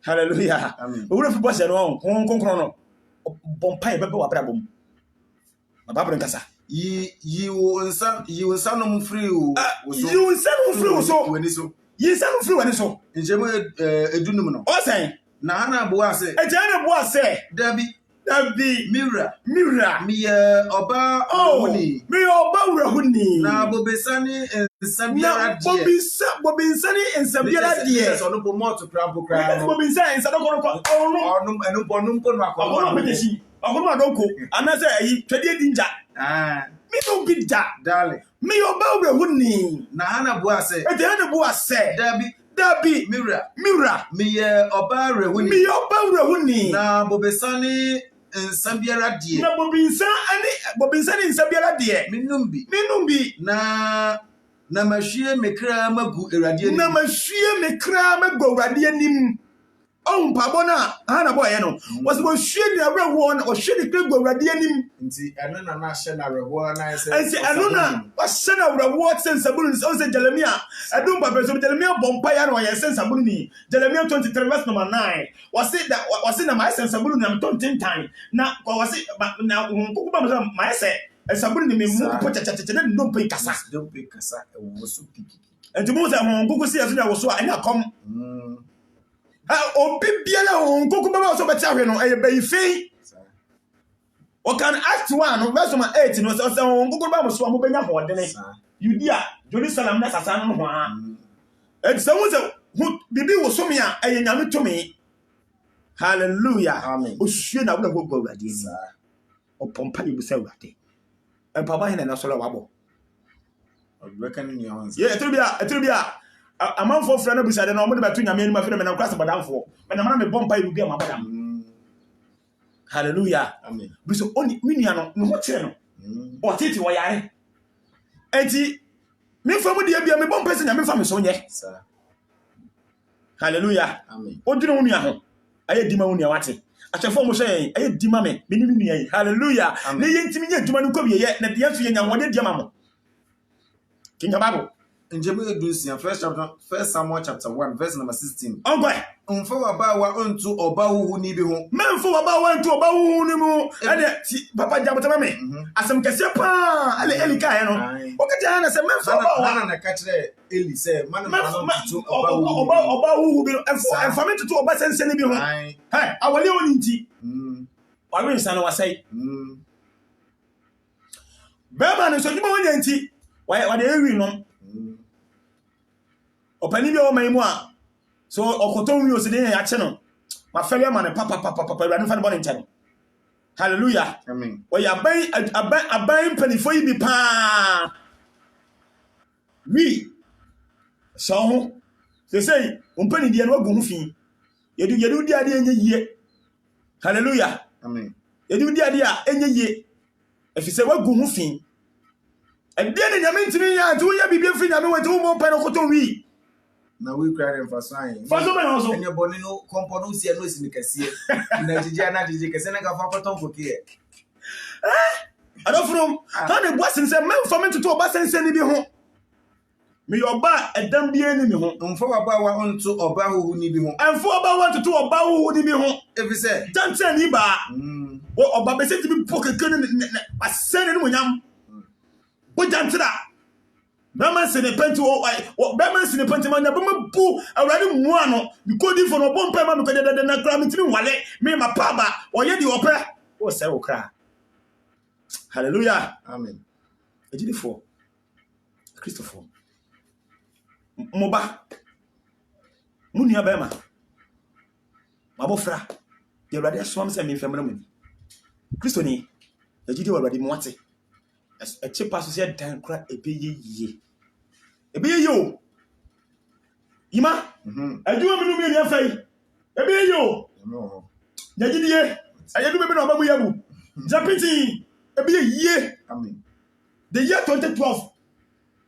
Hallelujah. Wura fi boss no konkron no. Bompai bebe wa brabom. Bababren kasa. Yi nsa no mfiri o. Yi nsa no mfiri o so. Wani so. Yi nsa no mfiri wani so. Njemo edunum no. Ɔsɛn. Na hana bo ase. Ejana bo ase. Dabi. Mira. Miye oba huni. Miye oba huni. Na bobesani nsabiara die. Bobinsani nsabiara die. So no bo moto krampo krampo. Bobinsani nsadoko onum enumpo no akwa. Okono medeshi. Okono adonko. Anase ayi twede dinja. Mi no bi da. Dale. Mi oba huni. Na hana bo ase. Ejana bo ase. Dabi. Mira. Miye oba huni. Na bobesani nsabiara die. Na bobinsani nsabiara die. Minumbi. Na mahwie mekra magu Awurade anim. Na mahwie mekra magu Awurade anim. Mpabo na hana boy no. Was bo hwie na rewo na ohwie ne kra gu Awurade anim. Nti eno na na hye na rewo na ese. Nti eno na hye na rewo sensabulu ni o se Jeremia. Edum ba so Jeremia bompa ya na o ye sensabulu ni. Jeremia 23 verse number 9. Was na my sensabulu na mton tintan. Na was na nkukuba mo my se sensabulu ni me mu ko chachacha na ndompe kasa. Ndompe kasa e wo so kiki. Enti mo se nkuku se yaso na wo so a enya kom. Obi biala nkuku ba so beti ahwe no e be ife. O can act 1 verse 8 no se nkuku ba mo so mo benya hodene. Judea Jerusalem na sasa no ho a. Enti se wo se bibi wo so me a e nyame to me. Hallelujah. Amen. Osue na wo go Awurade ni. O pompa yi bu se Awurade. Empaba he na so la wabo. Obrekan ni hands. Yeah, etubia amanfo fra na busade na omo de batu nyame ni mafira me na kwasa badamfo. Me na mana me bompa yi bi am abadam. Hallelujah. Amen. Biso oni minua no me ho kire no. O tete wo yare. Enti me fa mu de bia me bompa se nyame fa me so nye. Hallelujah. Amen. Odino nua ho. Aye dima nua wate. Achefo mo hye aye dima me ni nua yi. Hallelujah. Ne yentimi nya adwuma no ko bi ye na de afi nya wode de ma mo. King Bible. Njemu edusia first Samuel chapter 1 verse number 16. Ongoy. Mfa waba wa ontu oba huhu ni bi ho. Memfo waba wa ontu oba huhu ni mu. Ade papa jabotama me. Asem kese pa Eli kai no. Okati na se memfo waba wa na ka kire Eli se man ontu oba huhu bi no. Enfo me tutu oba sense ni bi ho. Hey, awale oni nti. Wawe nsa no wasai. Beba no so djuma wonya nti. Wade ewi no. Opani bi o mai mu a so okoton wi o se den ya che no ma fele ma ne papa Awurade fa ne bone nche no. Hallelujah. Amen. O ya aban panifo yi bi pa wi so ho se sei umpani die no agu ho fi yedu di ade enye yie. Hallelujah. Amen. Yedu di ade a enye yie efise wagu ho fi ede ne nyame ntimi ya tu ya bibia fi nyame wati wo mpa no koton wi na we cry them for sign. Faso me no so. Enye boni no kompo no si eno si ni kase. Na jiji na jiji kase na ka fa koton kokie. Adofrum, ka ne boasin se memfa me toto oba sense ni bi ho. Me yoba edam bi eni mi ho. Mfa waba wa onto oba huhu ni bi ho. Emfa oba wa toto oba huhu ni bi ho. Efi se jante ni ba. Wo oba be se ti bi pokeke ne asene ni monyam. Bo jante da. Bema se ne penti o bema se ne penti ma na bema bu Awurade mu ano because di for no bompa ma me ko de na kra me timi wale me ma paba o ye di opre o se o kra. Hallelujah. Amen. Ejidi for Christopher Moba Munia bema Mabofra the Awurade so am se me famra mu Kristo ni yɛgyidi wɔ Awurade mu wate ɛkye pa so sɛ dan kora ɛbɛyɛ yie o yima adwuma mi no mi afa yi ɛbɛyɛ yie o yɛgyidie ɛyɛdu bɛbi na ɔba mu yɛbu zapiti ɛbɛyɛ yie the year 2012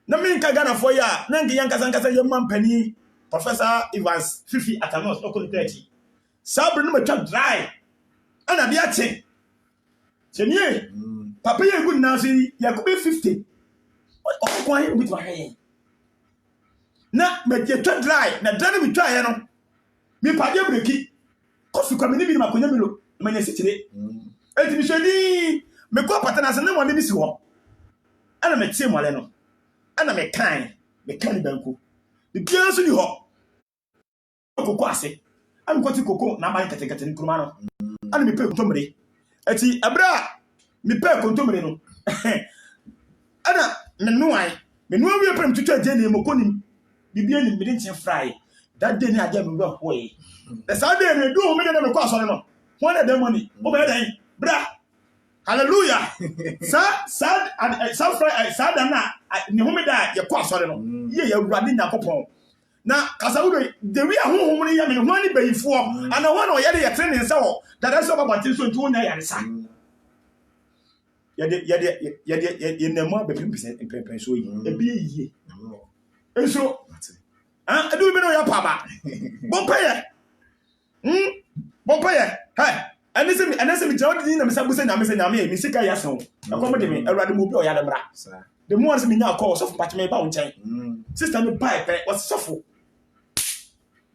na me nka Ghana for ya na nka yankasa yɛ mampani Professor Evans Fifi Atanos Okonkreti sabre no matwa dry ana de ache chenie papa ye good na so yakobe 50 okwan ye bit mahwe na medye twa dry na dry no bitwa ye no mi pade breki kofi kwa me ni bi makonya milo manya sikire enti mi hwani me ko patana se na mo ne bi si ho ana me tie mole no ana me kan banku the girls ni ho koko ase am kwati koko na ban kete ni kuruma no ana me pe kontomre ati abra me pe kontomre no ana me nuai wi pem tutu aje ni mokoni bibia ni me nche fry that day ni aje me we hoye the Sunday me do me na me kwa so no won the money o be dan bra hallelujah sa fry na ni homeda ye kwa so no ye ya Awurade Nyankopɔn na kasawudo de wi ahohom ni ya me ho ni bayifo ana ho na o ye de ye trene nsa wo dada so babante so nti wonya yare sa ye nemo be 50% so yi e bi yiye enso adu bi no ya pa ba bompaye hey anese mi jawo di na me sabu se na me se na me sika ya so e ko mo de me Awurade mo bi o ya de bra the more se mi nya call so patch me ba won chan sister me pipe was sofo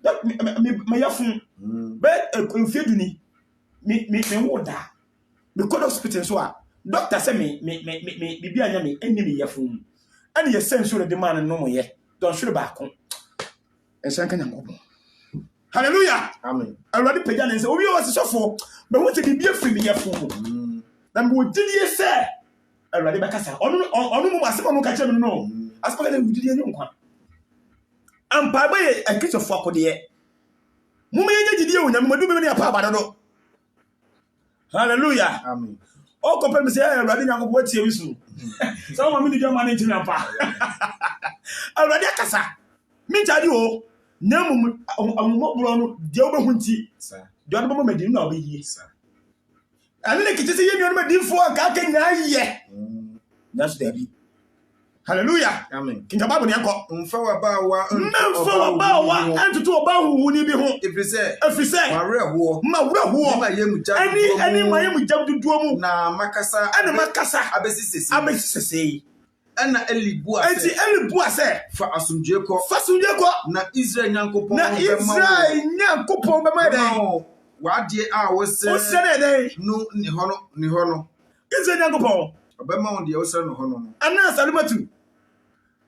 that me ya fun be enfiedu ni me woda me call hospital so a doctor say me bibia nya me eni me ya fun ani ye sense so de man no mo ye don hwere ba ko ensan kan Nyankopɔn hallelujah amen Awurade pagya ne nse obi o was sofo be ho te bibia firi me ya fun na me odidie se Awurade bakasa onu mu asema no ka kye no asema ka odidie ni nkwa ampa ba ye akisofo akode mu me ye gidie wo nyame madu me ne apa abadodo hallelujah amen o ko pe me se Awurade Nyankopɔn tie wisu so ma me di jama ne ntimi ampa Awurade akasa me tadi o na mu amumobro no de obehu nti de odo bo madi na obeyie ane ne kitese ye mi madifo aka ka nya ye that's the be hallelujah amen kinja babu ne enko mfa wa bawa antutu oba hu ni bi ho efise mareho ma yemu jam duduo mu na makasa abesisese ana elibu ase fa asumdwe ko na Israel Nyankopɔn be ma den wade a wo se no ni hono Israel Nyankopɔn be ma wo de wo se no hono ana salimatu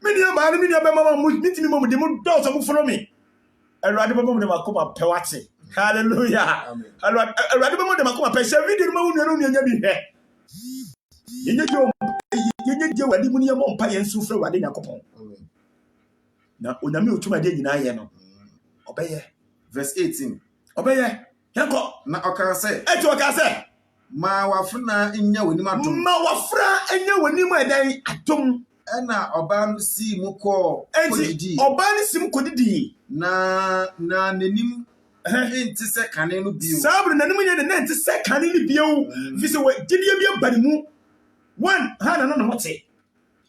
mini aba ni mini aba mama mitimi mom de mu do so mu foro me Awurade be mom de makoma pewate hallelujah Awurade be mom de makoma pe share video no ma wonu nya bi he yenye wadi mu ni ye mom pa ye nsu foro Awurade Nyankopɔn na onyame otuma de nyina ye no obeye verse 18 obeye yanko na okase ma wafra enya wani mu edan atom na oba no si mu ko kodidi oba ni sim kodidi na nanim enti se kane no bio sabre nanim nya de enti se kane ni bio fi se gidie bi abani mu one ha na no hote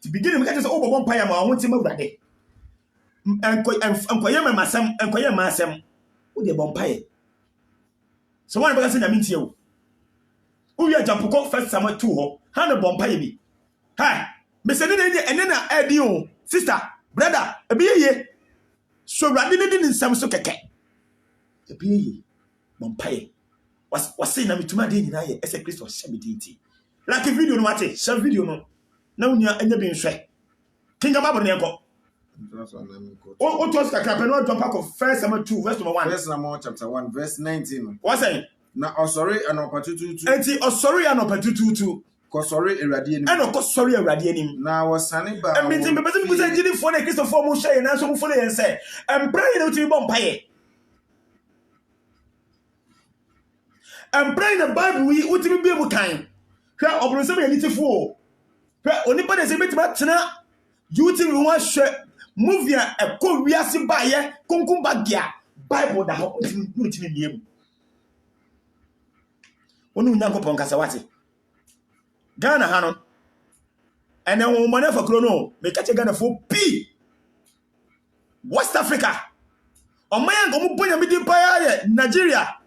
to begin me ka say obobon paya ma ho nti mawurade enkoye masam wo de bon paye so one be say na mintie wo uya jampoko first Samuel 2 ho ha na bon paye bi ha me se ene na edi o sister brother ebiye so Awurade ne di nsam so keke ebiye bon paye was na mituma de nyina ye ese Kristo shemedinti like video no wate share video no na unya enya bi nhwe kinga babro ne enko o to ska no jump back of first Samuel 2 verse number 1 first Samuel chapter 1 verse 19 what say na osori anopatututu enti osori anopatututu ko sori Awurade anim eno ko sori Awurade anim na wasane ba enti be be bu say gidi fo na Kristofo mu hye na so mu fo na yen say empra ye na uti bompa ye I'm praying the Bible we ultimate be able kind. Hwɛ ɔbrɔnsɛm yɛ nitifo. Hwɛ onipa de sɛ betima tena YouTube we share movie a ɛkɔ wiase ba yɛ konkom bagia Bible da hɔ ultimate niem. Onu Nyankopɔn kasa wate. Ghana ha no. Ɛnɛ wɔn mɔne fa kuro no me ka che Ghana fo pi. West Africa. Ɔman nko mu bonya midi pa yɛ Nigeria.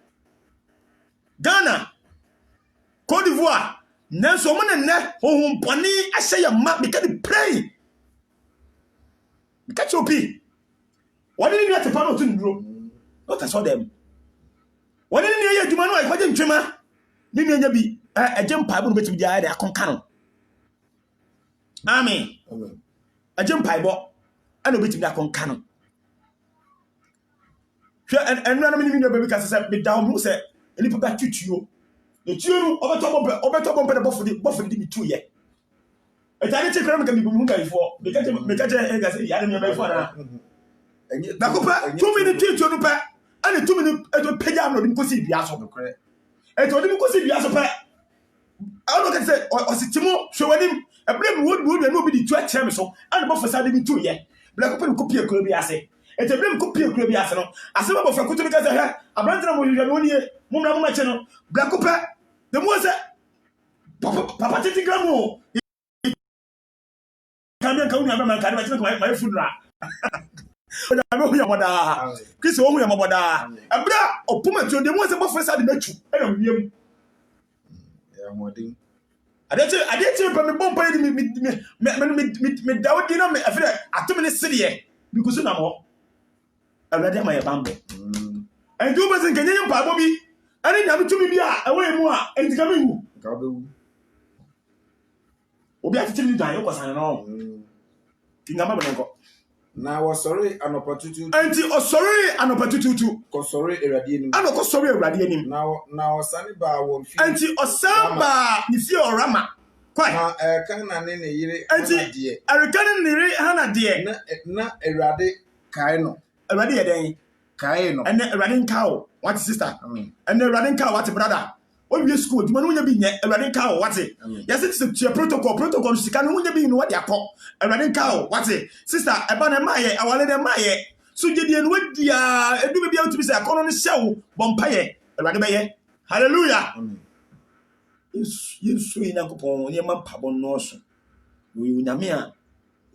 Ghana. Côte d'Ivoire. Nanso mo ne honhom pɔne ahyɛ yɛ ma me ka de pray. Me ka che opi. Wɔne ni ate pa no to nduro. Not as all them. Wɔne ni yɛ adwuma no a kwaje ntwema. Ni nya bi agye mpaebo no betumi dia de akonka no. Amen. Amen. Agye mpaebo ana betumi da akonka no. Hwɛ ɛnura na me ni baby ka sɛ me down mu sɛ eni papa tutuo. Etuo no obeto bombe de bofo di bitu ye. Etade che kra me ka mi bumu ga ifo. Me ka che e ga sɛ ya de me ba ifo na. Na ko pa 2 minutes tutuo no pa ana 2 minutes eto pagya no de ko si bia so. Eto de ko si bia so pa. Ano ka sɛ ositimo hwewanim ebrem wodu na obi di tu akyerɛ me so ana bofo sa de bitu ye. Bla ko pa ko pie kro bi ase. Ete blem ko pie kro bi ase no asema bo fa kutu bi ka se ha abrantra mo hwehwe no nie mo mra mo ma che no bla ko pa the mo se papa titi gramo kamia ka unu abama ka de ba che ko my food ra ona me hu ya moda Kristo hu ya moda abra opuma ti o de mo se bo fa sa de natu e na wiem ya modin adeti pa me bompa di me Dawudi na me afire atomi ne sede because na mo awurade ama yɛ bambo ɛnti wo bɛsɛ nkɛnyɛ mpaabɔ bi ɛne nyame tumi bi a ɛwɔ mu a ɛnti ka mewu ka bewu obi atitiri ni dan yɛ kɔsan no tingama bɛ nkɔ na wɔsɔre anɔpa tutu ɛnti ɔsɔre anɔpa tututu kɔsɔre awurade anim ana kɔsɔre awurade anim na ɔsane ba wɔ mfi ɛnti ɔsan ba ne fie ɔrama kwai na kana ne ne yere ɛnti ɛreka ne nere hana deɛ na awurade kae no awurade yɛ dɛn kae no ɛnɛ awurade nkaw what sister amen ɛnɛ awurade nkaw what brother o wie school dwuma no nya bi nyɛ awurade nkaw what yɛse sɛ protocol sika no nya bi no wɔde akɔ awurade nkaw what sister ɛba na maayɛ awale na maayɛ so gyedie no wadia edu bi a utumi sɛ akɔno no hyɛw bɔmpa yɛ awurade bɛyɛ hallelujah amen yesu Nyankopɔn ne ma mpabɔ no so wo nyame a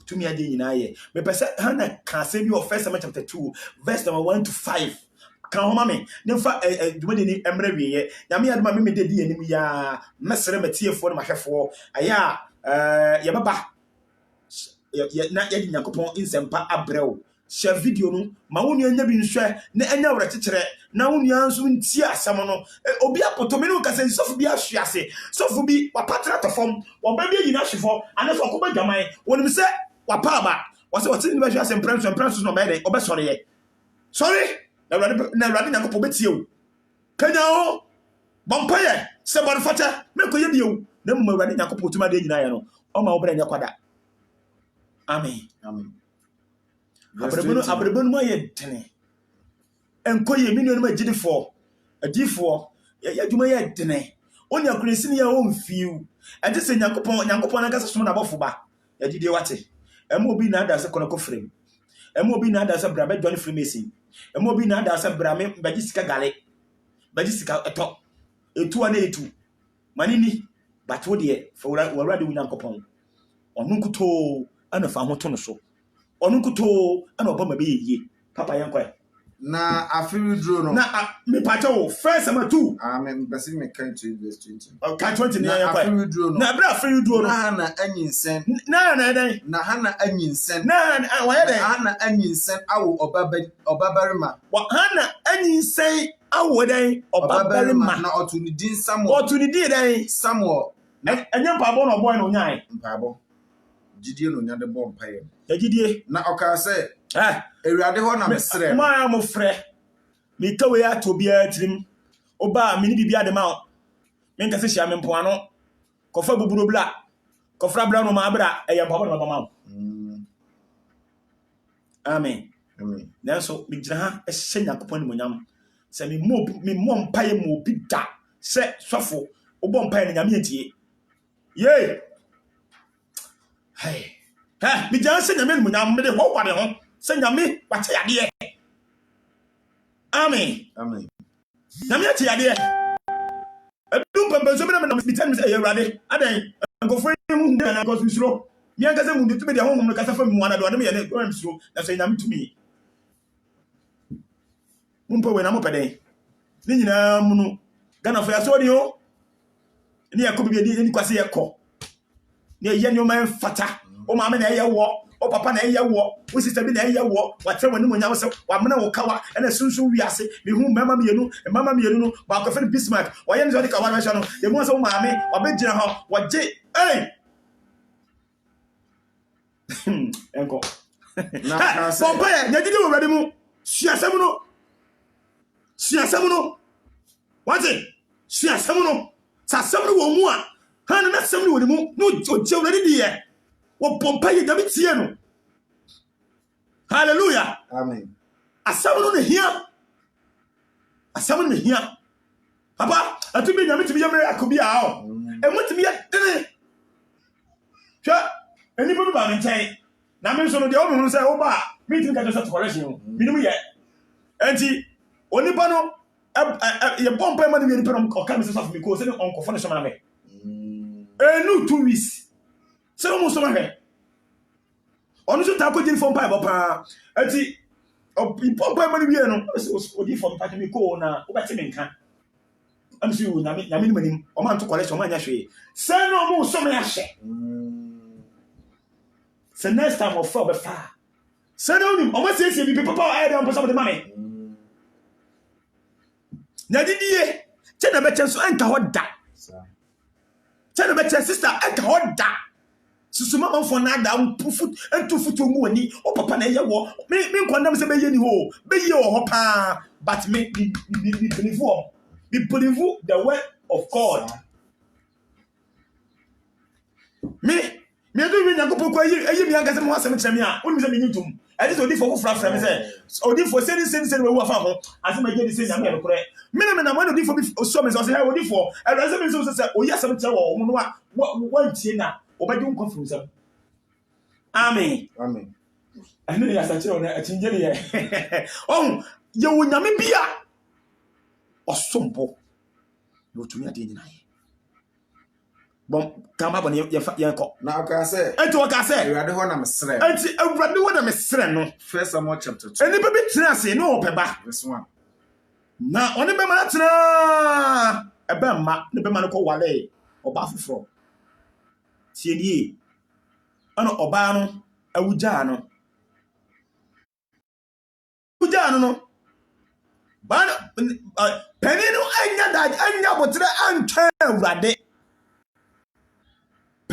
tumi ade nyina ye me pese hana ka se bi of 1 Samuel chapter 2 verse number 1 to 5 kan ho ma me ne fa dwumade ni emra wiye nyame ade ma me de di anim ya mesere matiefo ne mahwefo aya ye baba na ye Nyankopɔn insempa abrɛw share video no ma wonu anya bi nhwɛ na anya wura kyekyere na wonu anso nti asam no obi apoto me no ka se sofu bi ahwease sofu bi wapatra tofom oba bi nyina hwefo ane so akoba dwaman wonu se wapaba wase wati ni ba hwase mpranso no bɛde obɛsɔre ye sorry na awurade Nyankopɔn betie o kanya o bompa ye se bɔre fata me ko ye bio na mu awurade Nyankopɔn tuma de nyina ye no o ma wo bra nya kwada amen amen abrabonu ma ye dene enko ye minnu ma gidifo adifo ya dwuma ye dene onya kuresini ya o mfiu ade se Nyankopɔn na kasa so na bɔfo ba ya gidie wate emo bi na ada se konako frame emo bi na ada se bra be John Freemason emo bi na ada se bra me baji sika gale baji sika eto etu ana etu manini bato de fa wura de Nyankopɔn onu nkuto ana fa ho to no so onu nkuto ana obama be yie papa yankwa na afiri duro no na me pacha wo 1 Samuel 2 amen basi me kan to verse 20 ka 20 ne yankwa afiri duro no na bra afiri duro no na hana anyinsen na den na hana anyinsen na wa den hana anyinsen awo obabarima wa hana anyinsen awo den obabarima na otunidin Samuel enye mpabo no boy no nyae mpabo gidie no nya de bɔ mpaye ya gidie na ɔka sɛ awurade hɔ na mesrɛ ma mo frɛ mi kawe ya to bia tirim oba mini bibia de ma me nka se hia me mpo ano kɔfa buburo bla kɔfra bla no ma abra ɛyɛ mpabo no ma amen nanso mi gyina ha ɛhyɛ Nyankopɔn ni monyam sɛ mi mo mpaye mo bi da se swafo obo mpa ne nyame atie ye hey ha mi jan se nyame munyam me de ho wade ho se nyame wache yade amen Amen. nyame atie yade edum pembe so me na mi tan se yewrade adan nkofo mu na nkofo suro mi an kasa mu de tumi de ho mu kasa fa mu ana do me ye ne do suro na so nyame tumi mumpa we na mo peden ni nyina mu no Gana for so ni o ni yakọ bi ni kwase yakọ ni ye ni o man fata o ma me na ye wo o papa na ye wo o sister bi na ye wo wa tre wani mo nya wo wa me na wo kawa na sunsun wi ase mi hu mama mienu no ba ko fe Bismarck wa ye ni so de kawa na no ye mo so ma me wa be gina ho wa je enko na pompa ye nya didi wo ready mu siasem no what it? She has someone. Somebody will more. Hana not somebody will move. No, Joe, ready there. What Pompey, David Sieno. Hallelujah. Amen. A someone here. A someone here. Papa, I took me to be a I could be out. And what to be a dinner. Sure. Anybody about in time. Now, I'm some of the other ones say, oh, bah, meeting got just a correction. Minimum yet. And see, only Pano. Ye bon pay money we pay o come so for me ko say on ko fo na so na me no 2 weeks say mo so ma he onu so ta ko jin fo pay bo pa ati o bon pay money we no o di fo pa me ko na o beti me nka am si o nyame ni manim o ma nto collection ma nya hwe say no mo so me ahye say next time of for be fa say no ni o ma say bi papa I don person de money Nadidie, tell the better so enter what da. Tell the better sister enter what da. Susuma for na down foot and 2 foot mu ani o papa na ye wo me kwandam se be ye ni ho be ye ho pa but me believe the word of God. Me do me nyakopon ko ayi mi angase mo asem kyereme a woni se me nyitum ade so di for fra me say odi for send we wo afa ho asem aje di se nyame e kore me na mo di for bi so me so say odi for e do se me so say oyi asem kyereme wo no wa ntie na obadi nko furu sam amen ane ya sa kyereme na atinje ne ye oh ye wo nyame bia osombo no tumi ade nyina ye bon kama bon ye ko na aka say enti o ka say Ewurade ho na mesre enti Ewurade ho na mesre no First Samuel chapter 2 eni be tena ase no opeba verse 1 na oni be ma tena ebe ma ne be ma no ko wale oba foforo tie die ana oba no awuja no ba peninu anya botre antwa Ewurade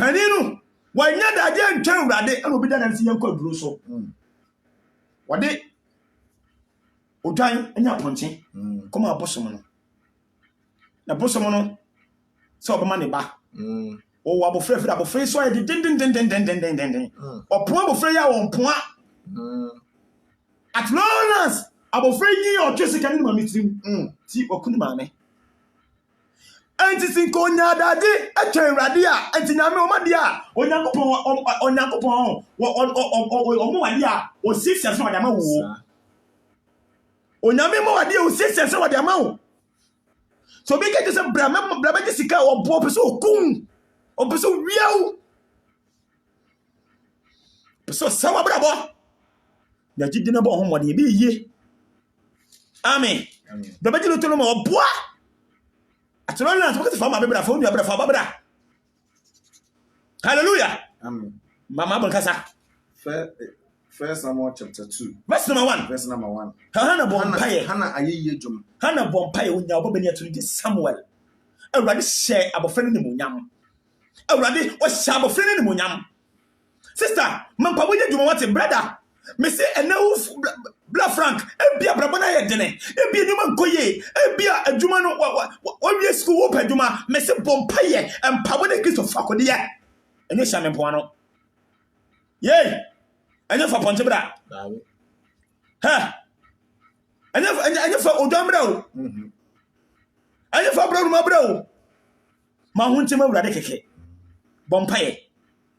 Peninu, why not that young child and will be done and see Uncle Brusso? What day? O time and your punching. Come on, Bossomono. The Bossomono saw the money back. Oh, I'm afraid of face, so I did ding. Or poor Freya on point. At long last, I'm afraid you or Jessica in my meeting. See what couldn't mammy. Anti sinkonya dade atwa Ewurade a anti nyame o made a onyankopon o mo wade a o sisia so wade ama wo onyame mo wade a o sisia so wade ama wo so be ke se bra be sika o bo peso okun o peso wiawo peso sawa brabo na jidi na bo ho mode be yie amen da be jilo to no mo boa Atulona because for my brother for your brother. Hallelujah. Amen. Mama Bankasa. First Samuel chapter 2. Verse number 1. Verse number 1. Hana Bompaye. Hana aye jom. Hana Bompaye when your Bobania to Samuel. Already share about friend in the Munyam. Already was sharp of friend in the Munyam. Sister, Mampa, will you want a brother? Me say and no Bla Frank, e bia brabana ye dene, e bia nyuma nkoye, e bia adwuma no wa wie school open adwuma, me say Bompaye empower the Christ of Fakode ye. Enye sha me mpo ano. Ye. Enye fa ponche bra. Ha. Enye fa odwam bra o. Anya fa bra no ma bra o. Ma ho ntem awurade keke. Bompaye.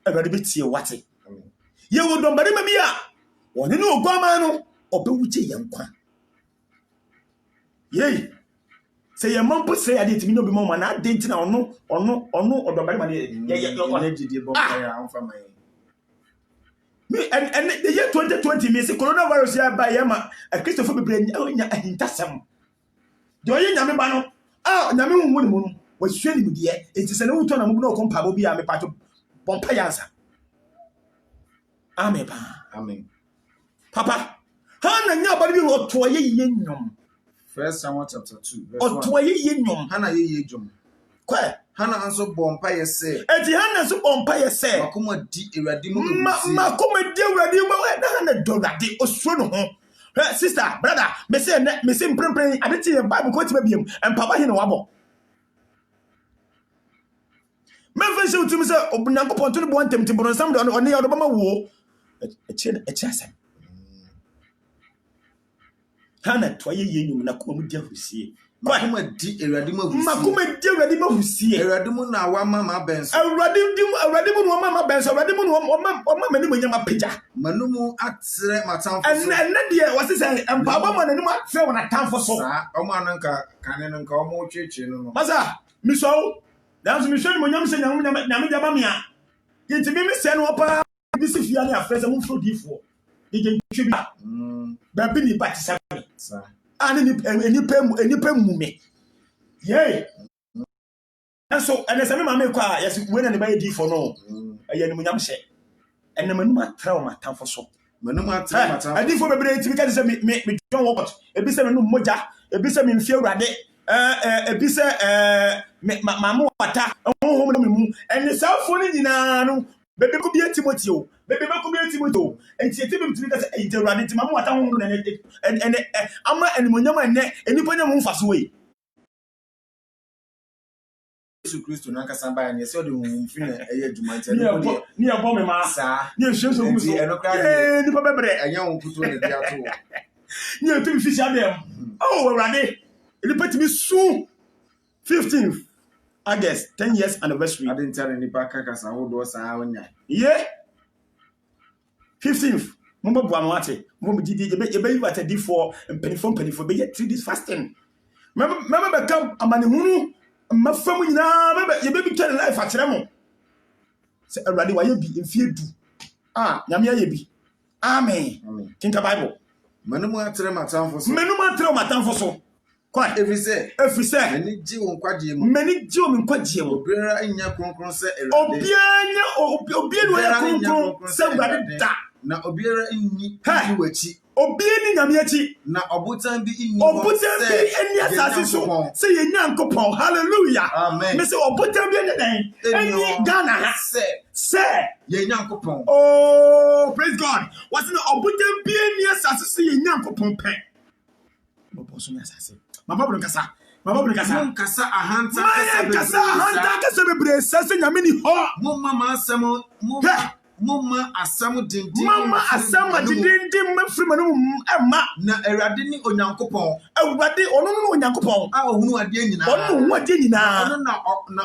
Awurade betie wate. Ye wo dombare ma bia. Woni ne ogwama no obewuche yankwa. Yei. Say your mom put say I did me no be mom na dent na ono odombare ma ne Energy bompaye amfa mai. Me and the year 2020 me say coronavirus ya ba ya ma Christopher be nya ahintasem. De oye nyame ba no nyame hu mu no wa hwe ni de enti se ne wuto na mu no kompa bo bia me pato bompa yansa. Amen pa. Amen. Papa, Hana nya ba bi oto ye nyom. 1 Samuel chapter 2 verse 1. Oto ye nyom. Hana ye jom. Kwa Hana anso bompaye se. Enti Hana so bompa ye se. Makoma di Awurade mu. Makoma di Awurade mu na Hana do Awurade osuro no ho. Sister, brother, me say mprempren adeti e Bible ko ti ba biem empaba he no wabo. Me fa se utimi se obunyankopon to no bo antemti bro sam de one ya do ba ma wo. E chese. Hana toye yenyum na ko mu di ahusie. Makoma di Awurade mu ahusie. Makoma di Awurade mu ahusie. Awurade mu na wa mama benso. Awurade mu no mama benso. Awurade mu no mama mani mu nyama pija. Manumu atere matamfo so. And de wase say empaba mo nani mu afe wona tamfo so. Sa omo ananka kane no nka omo twetwe no. Masa mi so dan so mi hwe ni mo nyam se nyame jaba me a. Yentimi mi se no opa bi si fia ne afrese mu frodifo. De je twe bi. Ba bi ni ba ti sa. Sa. Ani ni mu me. Yey. And so and say me ma me kwa yes we na ne ba ye di for no. Eye ni mo nyam hye. Ene manu ma trauma tamfo so. Manumu atere matamfo. Adi for bebre ti bi ka say me John Walcott. Ebi say me no moja, ebi say me mfie Awurade. Ebi say mamu wata. Honhom no me mu. Ene safo ni nyina no bebe ko bi Timothy o. Bebe be ko bi Timothy o. Enti eti be ti bi ka say Awurade ti mamu wata honhom na ene ama ene monyam ene enipa nyam mfaso we. Yesu Kristo na nkasa ba ya se o de mfiri na eye adwuma nti no Ni e bo me ma. sa Ni e hwe so guso. Ni pa bebre. Anya won kuto ne dia to. Ni e tu fi sha dem. Oh Awurade. Enipa ti bi su 15th August 10 years anniversary. I didn't tell nipa kakasa hodo sa onya. Yeah. 15th. Mumba bu amwate. Mumba didi je be yi wata di for penifo be 3 days fasting. Mama be kam amane hunu mafamu nyina mama ye be bi tell life akere mo. Se Awurade wa ye bi mfie du. Nyame ya ye bi. Amen. Amen. Kinka Bible. Manumu atere matamfo so. Menuma tro matamfo so. Kwa Every say mani ji won kwagye mu. Mani ji o min kwagye mu. Obiara nya kronkron se Awurade. Obiara no ya kronkron se Awurade da. Na obiara nni wachi. Obiara ni nyame achi. Na obutan bi nni Obutan bi eni asase so. Se ye nyankopon. Hallelujah. Amen. Me se obutan bi eni dan. Eni Ghana ha. Se ye nyankopon. Oh, praise God. What's the obutan bi eni asase se ye nyankopon pe. Mo boso ni asase. Mama kasa. Mon kasa ahanta kasa bebre sase nyame ni ho. Mama asam dindin. Mama asam dindin mafiri manu emma. Na Awurade ni onyankopon. Awurade ono no onyankopon. Ohunu ade nyina. Ono ade nyina.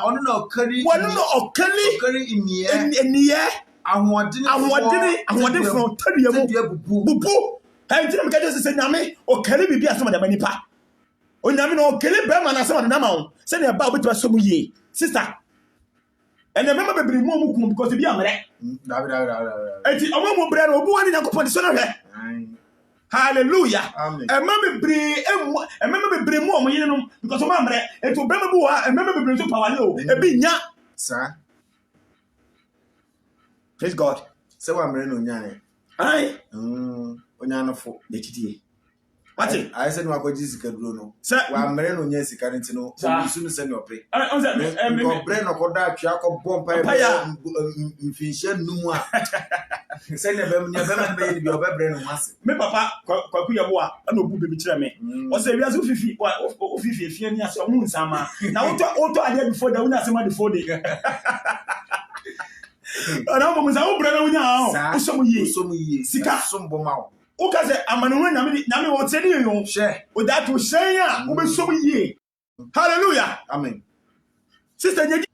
Ono na okari. Ono no okari iniye. Eniye. Ahoɔden fo tadua mu. Bubu. Enti na meka se nyame okari bibi asem da manipa. Onyame no okari be ma na asem da ma wo. Se na ba obetima so mu yie. Sister. And remember bebre mu kum because bi amre. Enti omo mu bre no obu wani Yakobon so na hwe. Hallelujah. Amen. Remember bebre mu omo yene no because omo amre. Enti obema bu wa remember bebre so pawale o. Ebi nya. Sir. Praise God. Se wa amre no nya. Ai. Onya no fo. Dekidie. What? I said no akwaji sika duro no. Sir, wa amre no nya sika nti no. Obisu no se no pe. On say me bre no koda atwa akobom pa mfinhia numu a. Se ne bem nya bem be bi obebre no mase. Me papa kwaku yebo a na obu bebi kire me. O say wiase ofifi efie ni ase omu nsama. Na woto ade before da wona asema before day. Ana mo musa wo bre na wonya a. Uso mu yi. Sika sombo mawo. Uka se amanu nyame wo tedi yo. She. O that to say ya wo be so mu yi. Hallelujah. Amen. Sister Nyeji,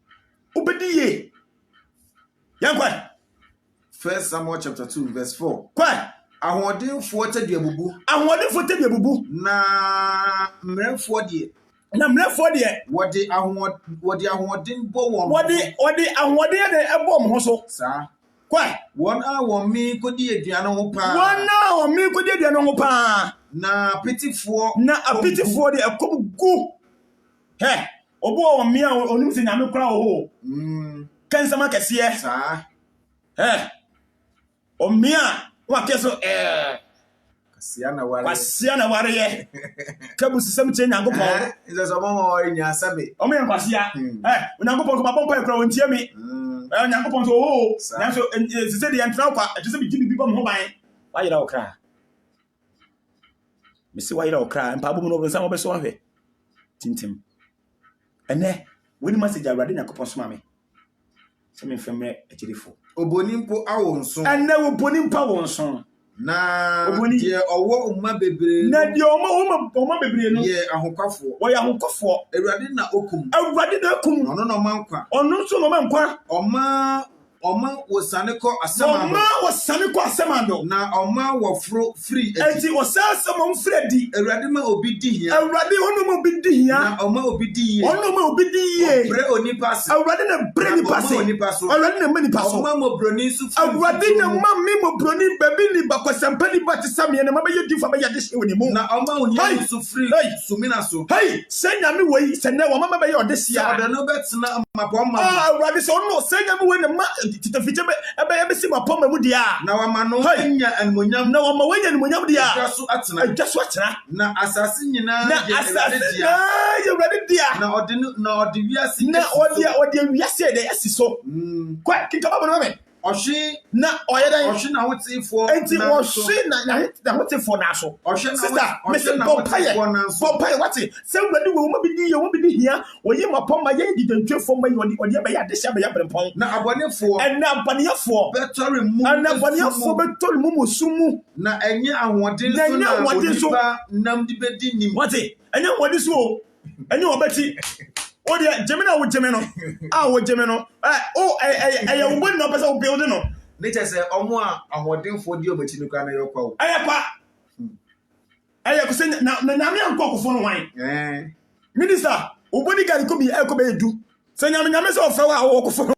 ubediye. Yankwa. 1 Samuel chapter 2 verse 4. Kwa. Ahodenfo tadua bubu. Ahodenfo tadua bubu. Na mmerɛfoɔ deɛ. Na mmerɛfoɔ deɛ. Wɔde ahoden bɔ wɔn. Wɔde ahoden de ɛbɔ wɔn ho so. Saa. Kwa. Wɔn a wɔn mi kɔdi aduane ho paa. Wɔn a wɔn mi kɔdi aduane ho paa. Na apitifoɔ. Na apitifoɔ de ɛkɔm gu. Hɛ. Obo wɔn mi a onim sɛ nyame kora wɔ hɔ. Kɛnsɛm akɛseɛ. Saa. Hɛ. Omi a wakɛ so Kasia na ware. Kwasia na ware ye. Kabu sisem kye Nyankopɔn. Nze so mama ware nya asabe. Omo yɛ kwasia. Nyankopɔn ko babɔ mpa kora wontie me. Nyankopɔn so ho. Nanso sise de yɛntra kwa, ɛtwe sɛ bi gibi bɔ mo ho ban. Wayera wo kra. Mesi wayera wo kra, mpa bɔ mu no bɛsa mo bɛso ahwɛ. Tintim. Ene, woni message Awurade Nyankopɔn soma me. Sɛ me fɛmɛ akyirifo. Obonimpo awonso. Ene obonimpo awonso. Na die owo umma bebre. Na die oma bebre no. Ye ahokafo. Wo ya ahokafo. Awurade na okum. Awurade na okum. Ono no mankwa. Ono so no mankwa. Oma wosane ko asemando. Oma wosane ko asemando. Na oma wofro free. Enti wosase mo free di. Awurade ma obi di hia. Awurade ono mo obi di hia. Na oma obi di ye. Ono mo obi di ye. Bre onipa se. Awurade na bre ni pase. Awurade na mani paso. Oma mo broni su free. Awurade na ma mi mo broni baby ni bakosampa ni batisame na ma be yedi fa be yede hye woni mu. Na oma ohia su free. Sumina so. Hey, senya mi wei sene wa mama be ye odesia. Odo no betina mapoma. Awurade so no senya mi wei na ma titafiche ebe si mapoma mu dia. Na wa ma no nya anmonyam. Na wa ma wenya anmonyam dia. Adwaso atena. Na asase nyina ye Awurade dia. Na ode wiase. Na ode wiase de asiso. Kwa kinka babo no me. Ohwe na oyedan. Ohwe na hotifo. Enti ohwe na hotifo na so. Sister, Mr. Bompaye wati. Se Awurade wo ma bi di hia. Oyi mapoma ye didantwefo ma ode be ya de hia be ya brempon. Na abonefo. Na abonefo. Betori mu. Na abonefo betori mu musumu. Na enye ahoden so na odiba nam di bedi nim. Wati, enye ahoden so. Enye obeti. O de Gemino wo Gemino. Wo Gemino. Ya wo no pesa wo build no. Nature say omo a ahodenfo di omachi no kwa na yokwa wo. Ko se na nyame ankokofo no wan. Minister, wo bodyguard ko bi e ko be edu. Se nyame se o fa wa wo kokofo